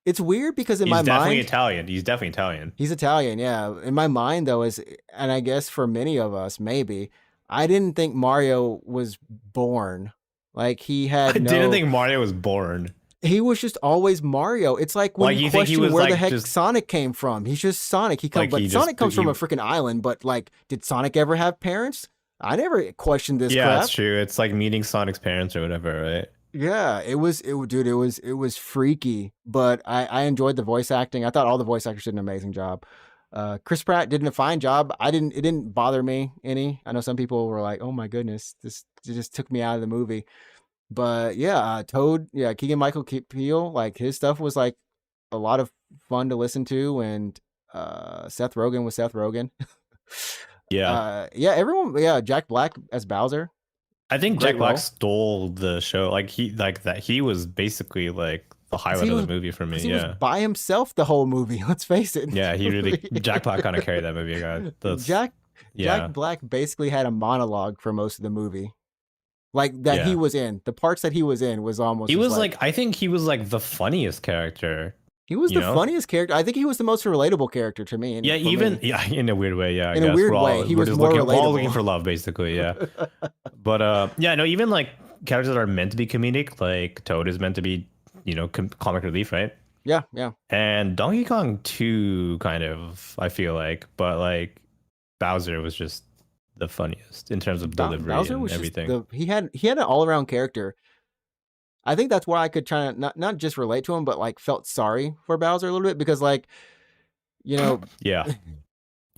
it's weird because in He's my definitely mind, Italian. He's definitely Italian. he's Italian, yeah. In my mind, though, and I guess for many of us, maybe I didn't think Mario was born. Like he I had didn't no, think Mario was born. he was just always Mario. It's like when Like you you think he question was where the like heck just Sonic came from. He's just Sonic. like But he Sonic just comes from he a freaking island. But like, did Sonic ever have parents? I never questioned this yeah, it's crap. true. It's like meeting Sonic's parents or whatever, right? Yeah, dude, it was freaky, but I enjoyed the voice acting. I thought all the voice actors did an amazing job. Chris Pratt did a fine job. It didn't bother me any. I know some people were like, "Oh my goodness, this it just took me out of the movie." But yeah, Toad, yeah, Keegan Michael Peel, like his stuff was like a lot of fun to listen to, and Seth Rogen was Seth Rogen. Yeah. Yeah, everyone, yeah, Jack Black as Bowser, I think great Jack Black role. stole the show. Like he like that he was basically like the 'Cause highlight of the movie for me. because he was Yeah. by himself the whole movie. Let's face it. Yeah, he really Jack Black kind of carried that movie, guy. That's Jack Jack yeah. Black basically had a monologue for most of the movie, like that he Yeah. was in. The parts that he was in was almost He just was like like I think he was like the funniest character, he was you the know? funniest character. I think he was the most relatable character to me. And Yeah, for even me, yeah, in a weird way, yeah, I in a guess. weird way, he We're was just more looking we're all looking relatable. for love, basically, yeah. But yeah, no, even like characters that are meant to be comedic, like Toad is meant to be, comic relief, right? Yeah, yeah. And Donkey Kong 2 kind of, I feel like, but like Bowser was just the funniest in terms of delivery Bowser and was just everything. he had an all around character. I think that's why I could try to not just relate to him, but like felt sorry for Bowser a little bit because like you know Yeah.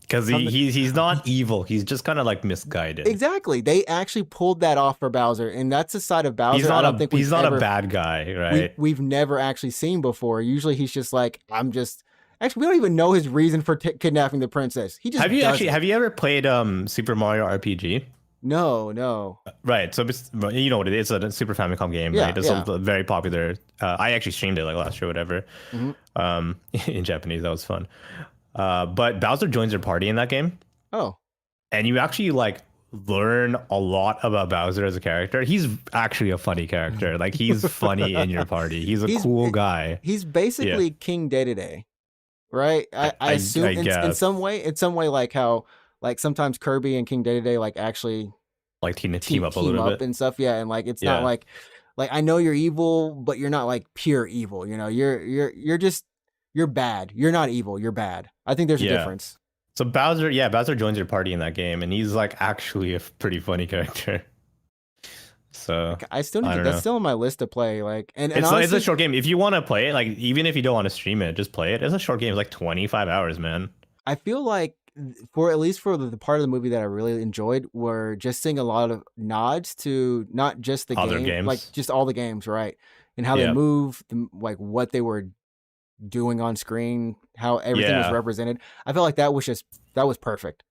Because something he's not evil. He's just kind of like misguided. exactly they actually pulled that off for Bowser, and that's a side of Bowser I don't think He's not a bad guy, right? we've never actually seen before. Usually he's just like I'm just actually we don't even know his reason for kidnapping the princess. He just does it. Have you ever played Super Mario RPG? No, no. Right. So you know what it is. It's a Super Famicom game, Yeah, right? It's yeah. a very popular. I actually streamed it like last year, whatever. Mhm. In Japanese, that was fun. But Bowser joins your party in that game, Oh, and you actually like learn a lot about Bowser as a character. He's actually a funny character. Like he's funny in your party. He's a cool guy. he's Yeah. basically King Dedede, right? I assume I in guess some way, like how like sometimes Kirby and King Dedede like actually like team up a team little up bit. and stuff. Yeah, and like it's not Yeah. like I know you're evil, but you're not like pure evil. You know, you're just you're bad. You're not evil. You're bad. I think there's a Yeah. difference. So Bowser joins your party in that game, and he's like actually a pretty funny character. So Like, I still need I to. don't That's know. still on my list to play. Like, and It's a honestly, short game. If you want to play it, like even if you don't want to stream it, just play it. It's a short game. It's like 25 hours, man. I feel like for at least for the part of the movie that I really enjoyed, were just seeing a lot of nods to not just the Other game, like games. just all the games, right? And how they Yeah. move, like what they were doing on screen, how everything was Yeah. represented. I felt like that was perfect.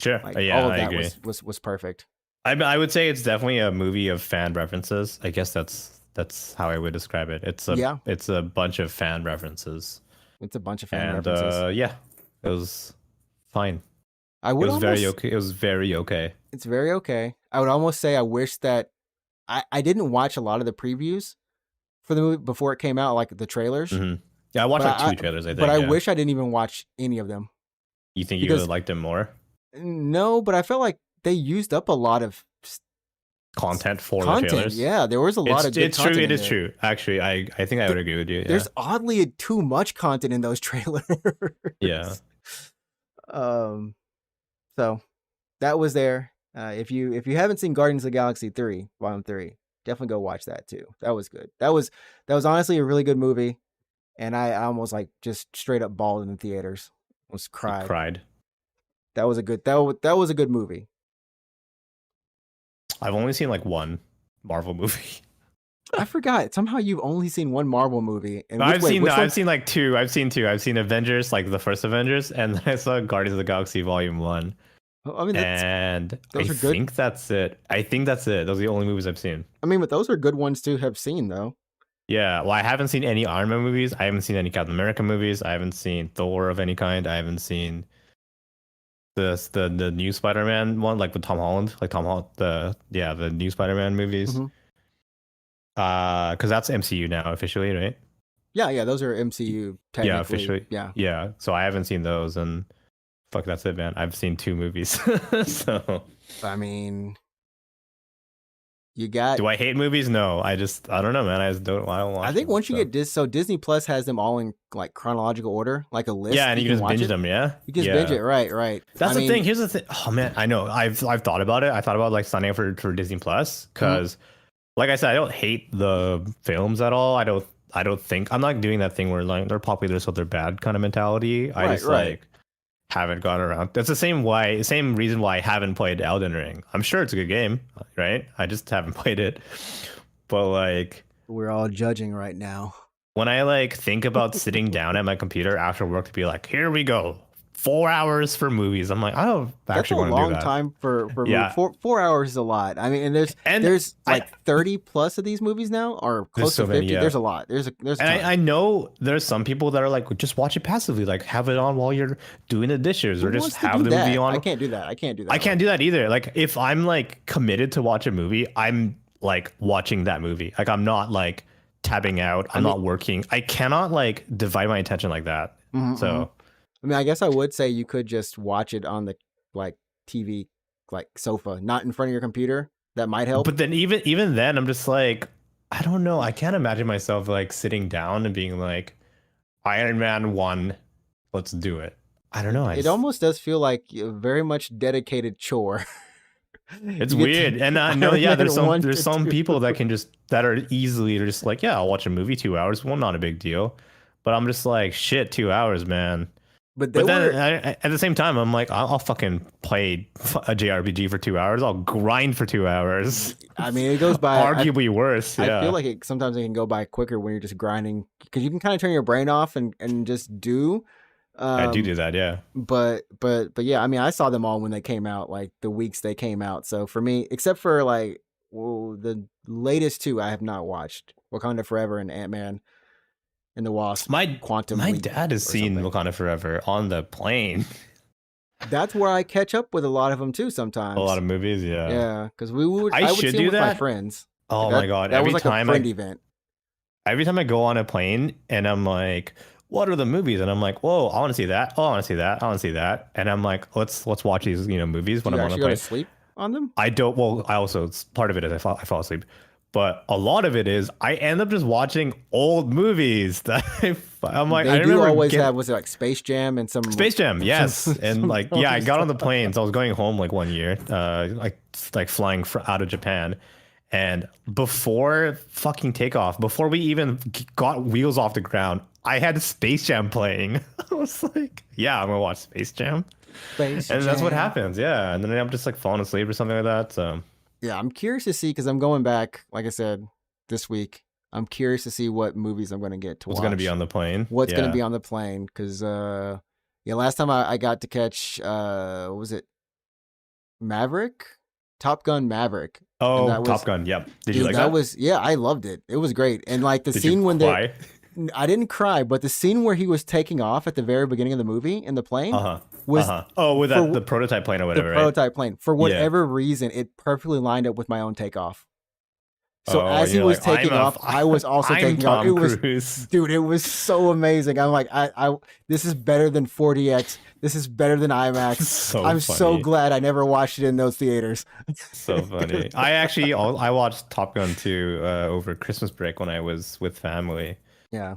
Sure. Like Yeah, all of I that agree. was perfect. I would say it's definitely a movie of fan references. I guess that's how I would describe it. Yeah, It's a bunch of fan references. it's a bunch of fan And references. yeah, it was fine. I It would was very almost okay. It was very okay. it's very okay. I would almost say I wish that I didn't watch a lot of the previews for the movie before it came out, like the trailers. Hmm. Yeah, I watched But like two trailers, I think. but I Yeah. wish I didn't even watch any of them You think you would because have liked it more? no, but I felt like they used up a lot of Content for the content. trailers? Yeah, there was a lot of good It's true. content It in is there. true. Actually, I think I would agree with you. Yeah. There's oddly too much content in those trailers. Yeah. Um. So that was there. If you haven't seen Guardians of the Galaxy 3, Volume 3, definitely go watch that too. That was good. That was honestly a really good movie, and I almost like just straight up bawled in the theaters. Was You cried. cried. That was a good that was a good movie. I've only seen like one Marvel movie. I forgot. Somehow you've only seen one Marvel movie. And I've seen which one? I've seen like two. I've seen two. I've seen Avengers, like the first Avengers, and then I saw Guardians of the Galaxy Volume 1. I mean, And those I are good. think that's it. I think that's it. Those are the only movies I've seen. I mean, but those are good ones to have seen, though. Yeah, well, I haven't seen any Iron Man movies. I haven't seen any Captain America movies. I haven't seen Thor of any kind. I haven't seen the new Spider-Man one, like with Tom Holland, like Tom Holland, the new Spider-Man movies. Mhm. Because that's MCU now officially, right? Yeah, those are MCU Yeah, technically. officially. Yeah. Yeah. So I haven't seen those, and fuck, that's it, man. I've seen 2 movies. So I mean, you got. do I hate movies? No. I don't know, man. I don't I watch think them. once you So get so Disney Plus has them all in like chronological order, like a list. yeah, and You you can can just watch binge it. them. Yeah. You just binge Yeah. it. Right. That's I the thing. mean, Here's the thing. Oh man, I know. I've thought about it. I thought about like signing up for Disney Plus mhm, because, like I said, I don't hate the films at all. I don't think I'm not doing that thing where like they're popular so they're bad kind of mentality. I just right. like haven't gotten around. That's the same reason why I haven't played Elden Ring. I'm sure it's a good game, right? I just haven't played it. But like We're all judging right now. when I like think about sitting down at my computer after work to be like, here we go, 4 hours for movies. I'm like, I don't That's a actually want to do long that. time for movie. Yeah, Four hours is a lot. I mean, and and there's I like 30 plus of these movies now, or there's close to so many. 50. Yeah, There's a lot. There's a and ton. I know there's some people that are like, just watch it passively, like have it on while you're doing the dishes, Who or just wants to have do the movie that? I on. can't do that. I can't do I that can't one. do that either. Like if I'm like committed to watch a movie, I'm like watching that movie. Like I'm not like tabbing out. I I'm mean, not working. I cannot like divide my attention like that. mhm. So, I mean, I guess I would say you could just watch it on the like TV, like sofa, not in front of your computer. That might help. but then even then, I'm just like, I don't know. I can't imagine myself like sitting down and being like, Iron Man 1, let's do it. I don't know. I It just almost does feel like a very much dedicated chore. it's You get to weird. And I know, Iron yeah, Man one there's to some two. people that can just that are easily just like, yeah, I'll watch a movie 2 hours. Well, not a big deal. But I'm just like, shit, 2 hours, man. But they But then were. at the same time, I'm like, I'll fucking play a JRPG for 2 hours. I'll grind for 2 hours. I mean, it goes by. Arguably worse. I feel Yeah, like sometimes it can go by quicker when you're just grinding because you can kind of turn your brain off and just do. I do Um, that. Yeah. but yeah, I mean, I saw them all when they came out, like the weeks they came out. So for me, except for like the latest two, I have not watched Wakanda Forever and Ant-Man and the Wasp: My Quantum my Leap dad has or seen something. Wakanda Forever on the plane. That's where I catch up with a lot of them too A lot sometimes. of movies. Yeah. Yeah, because we would I I would should see them do with my that. friends. Like Oh my god! that was like a friend event. Every time I go on a plane and I'm like, what are the movies? And I'm like, whoa, I want to see that. Oh, I want to see that. I want to see that. And I'm like, let's watch these movies Do when you I'm on a actually go to plane. sleep on them? I don't. Well, I also part of it is I fall asleep, but a lot of it is I end up just watching old movies that I'm like, I They do remember always getting have was it like Space Jam and some Space Jam, yes, and some like yeah, I funny got on the stuff. plane, so I was going home like one year, like flying out of Japan, and before fucking takeoff, before we even got wheels off the ground, I had Space Jam playing. I was like, yeah, I'm gonna watch Space Jam, Space and that's what Jam. happens, yeah, and then I'm just like falling asleep or something like that. So Yeah, I'm curious to see because I'm going back, like I said, this week. I'm curious to see what movies I'm going to get to what's gonna be watch. on the plane? What's going to Yeah. be on the plane? Because yeah, last time I got to catch what was it Maverick, Top Gun Maverick, and Oh, that was Top Gun. Yep. Did you dude, like that that? was yeah, I loved it. It was great, and like the Did you scene when they're cry? I didn't cry, but the scene where he was taking off at the very beginning of the movie in the plane Uh huh. Uh was huh. Oh, with for that the prototype plane or the whatever, right? prototype plane. For Yeah. whatever reason, it perfectly lined up with my own takeoff. So Oh, as and he you're was like, taking off, I was also I'm taking off. It Tom was, Cruise. dude, it was so amazing. I'm like, this is better than 4DX. This is better than IMAX. So I'm so funny. glad I never watched it in those theaters. So funny. I watched Top Gun 2 over Christmas break when I was with family. Yeah.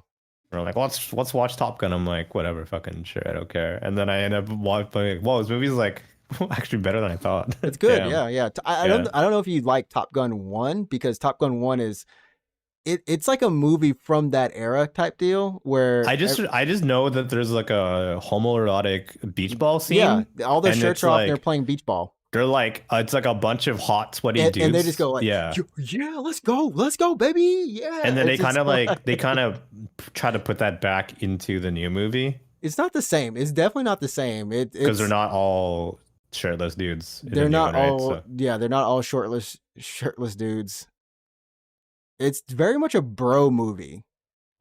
We're like, let's watch Top Gun. I'm like, whatever, fucking sure, I don't care. And then I end up watching. Whoa, this movie's like actually better than I thought. It's good. Damn. Yeah. Yeah. I don't know if you like Top Gun 1 because Top Gun 1 is it's like a movie from that era type deal where I just know that there's like a homoerotic beach ball scene. yeah, all their and shirts it's are off and like they're playing beach ball. they're like it's like a bunch of hot sweaty dudes, And they just go like, yeah. yeah, let's go, baby, yeah. And then they It's kind of just like they kind of try to put that back into the new movie it's not the same. It's definitely not the same. because they're not all shirtless dudes. In the they're new not one, right? all So yeah, they're not all shirtless dudes. It's very much a bro movie,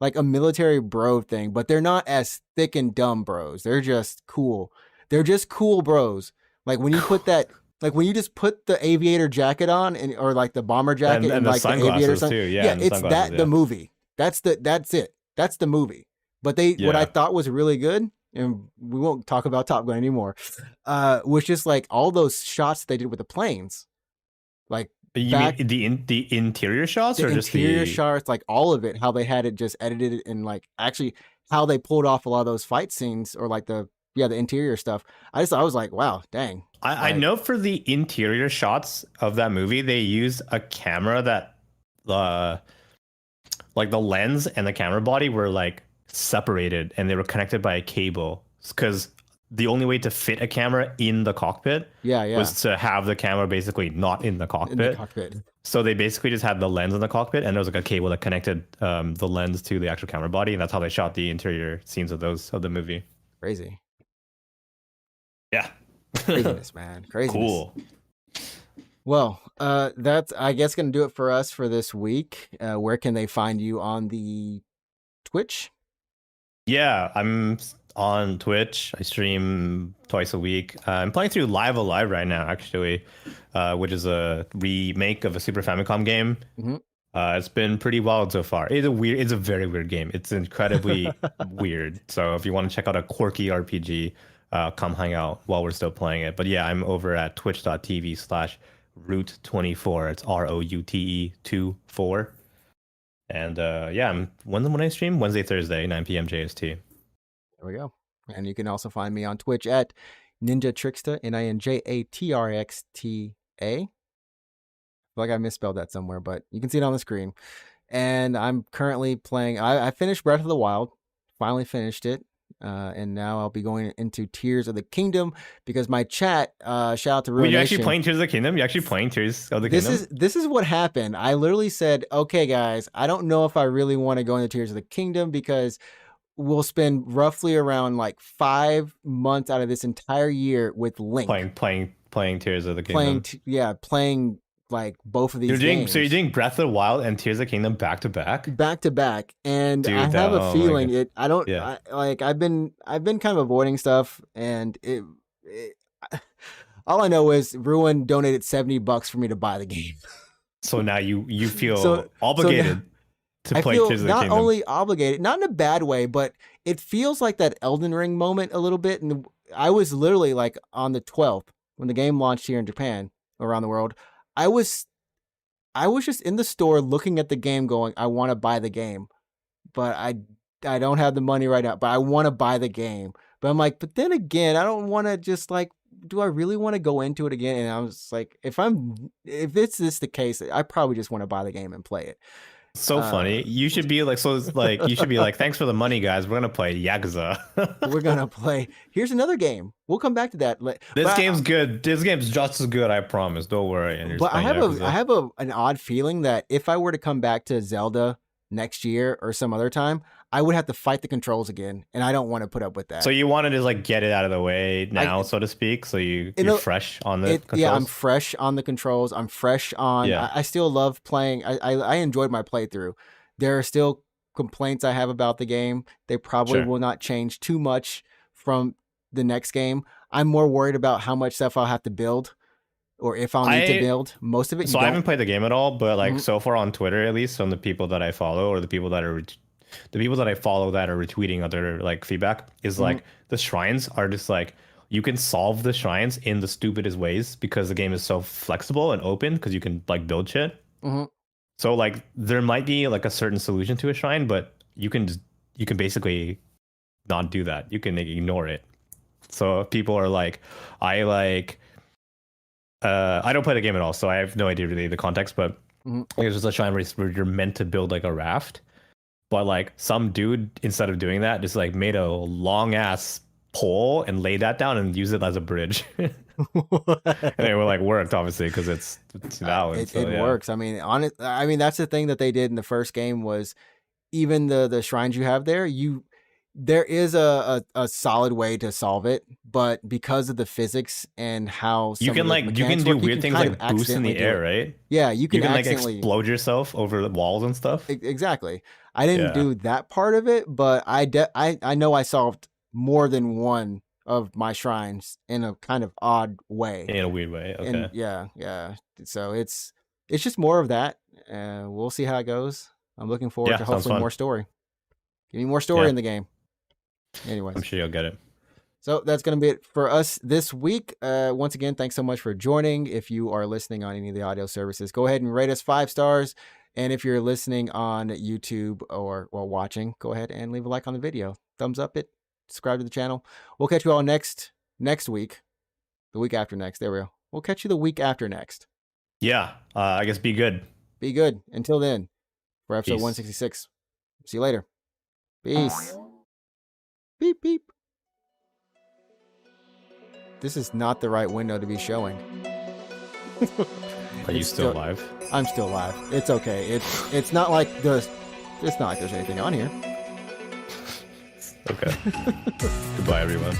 like a military bro thing, but they're not as thick and dumb bros. They're just cool. They're just cool bros. Like when you put that Like when you just put the aviator jacket on or like the bomber jacket and the like the aviator sunglasses too. Yeah, yeah, and the it's sunglasses. the movie. That's it. That's the movie. But what I Yeah. thought was really good, and we won't talk about Top Gun anymore, was just like all those shots they did with the planes. Like You back mean the interior shots the or just interior the? shots, like all of it, how they had it just edited and like actually how they pulled off a lot of those fight scenes or like the interior stuff. I was like, wow, dang. I know for the interior shots of that movie, they used a camera that, like the lens and the camera body were like separated and they were connected by a cable because the only way to fit a camera in the cockpit was to have the camera basically not in the cockpit. So they basically just had the lens in the cockpit and there was like a cable that connected the lens to the actual camera body, and that's how they shot the interior scenes of the movie. Crazy. Yeah. Craziness, man. Craziness. Cool. Well, that's I guess gonna do it for us for this week. Where can they find you on the Twitch? Yeah, I'm on Twitch. I stream twice a week. I'm playing through Live Alive right now, actually, which is a remake of a Super Famicom game. Mm-hmm. It's been pretty wild so far. It's a very weird game. It's incredibly weird. So if you want to check out a quirky RPG, come hang out while we're still playing it. But yeah, I'm over at twitch.tv/route24. It's ROUTE 24. And yeah, when I stream? Wednesday, Thursday, 9 p.m. JST. There we go. And you can also find me on Twitch at NinjaTrixta, NinjaTrixta. I feel like I misspelled that somewhere, but you can see it on the screen. And I'm currently playing. I finished Breath of the Wild, finally finished it. And now I'll be going into Tears of the Kingdom because my chat, shout out to Ruination. Were you actually playing Tears of the Kingdom? You actually playing Tears of the Kingdom? This is what happened. I literally said, okay, guys, I don't know if I really want to go into Tears of the Kingdom because we'll spend roughly around like 5 months out of this entire year with Link. Playing Tears of the Kingdom. Playing like both of these games. So you're doing Breath of the Wild and Tears of the Kingdom back to back, and dude, I have a feeling I've been kind of avoiding stuff, and it all I know is Ruin donated $70 for me to buy the game. So now you feel obligated to play Tears of the Kingdom. Not only obligated, not in a bad way, but it feels like that Elden Ring moment a little bit. And I was literally like on the 12th when the game launched here in Japan, around the world. I was just in the store looking at the game going, I want to buy the game, but I don't have the money right now, but I want to buy the game. But I'm like, but then again, I don't want to just like, do I really want to go into it again? And I was like, if it's this the case, I probably just want to buy the game and play it. So funny. You should be like, thanks for the money, guys. We're going to play Yakuza. We're going to play. Here's another game. We'll come back to that. This game's good. This game's just as good. I promise. Don't worry. But I have an odd feeling that if I were to come back to Zelda next year or some other time, I would have to fight the controls again. And I don't want to put up with that. So you want to just like get it out of the way now, so to speak. So you're fresh on the controls? Yeah, I'm fresh on the controls. I'm fresh on. Yeah. I still love playing. I enjoyed my playthrough. There are still complaints I have about the game. They probably will not change too much from the next game. I'm more worried about how much stuff I'll have to build, or if I'll need to build. Most of it. So I haven't played the game at all, but like so far on Twitter, at least from the people that I follow or the people that I follow that are retweeting other like feedback is like the shrines are just like you can solve the shrines in the stupidest ways because the game is so flexible and open because you can like build shit. So like there might be like a certain solution to a shrine, but you can basically not do that. You can ignore it. So people are like, I don't play the game at all, so I have no idea really the context, but it's just a shrine where you're meant to build like a raft. But like some dude, instead of doing that, just like made a long ass pole and laid that down and used it as a bridge. And it like worked obviously because it's valid. It works. I mean, that's the thing that they did in the first game was even the shrines you have there. There is a solid way to solve it, but because of the physics and how you can do weird things like boost in the air, right? Yeah, you can like explode yourself over the walls and stuff. Exactly. I didn't do that part of it, but I know I solved more than one of my shrines in a kind of odd way. In a weird way. Okay. And yeah. So it's just more of that. We'll see how it goes. I'm looking forward to hopefully more story. Give me more story in the game. Anyways, I'm sure you'll get it. So that's going to be it for us this week. Once again, thanks so much for joining. If you are listening on any of the audio services, go ahead and rate us 5 stars. And if you're listening on YouTube or watching, go ahead and leave a like on the video. Thumbs up it. Subscribe to the channel. We'll catch you all next week. The week after next. There we go. We'll catch you the week after next. Yeah. I guess be good. Be good. Until then, for episode Peace. 166. See you later. Peace. Beep, beep. This is not the right window to be showing. Are you still live? I'm still live. It's okay. It's not like there's anything on here. Okay. Goodbye, everyone.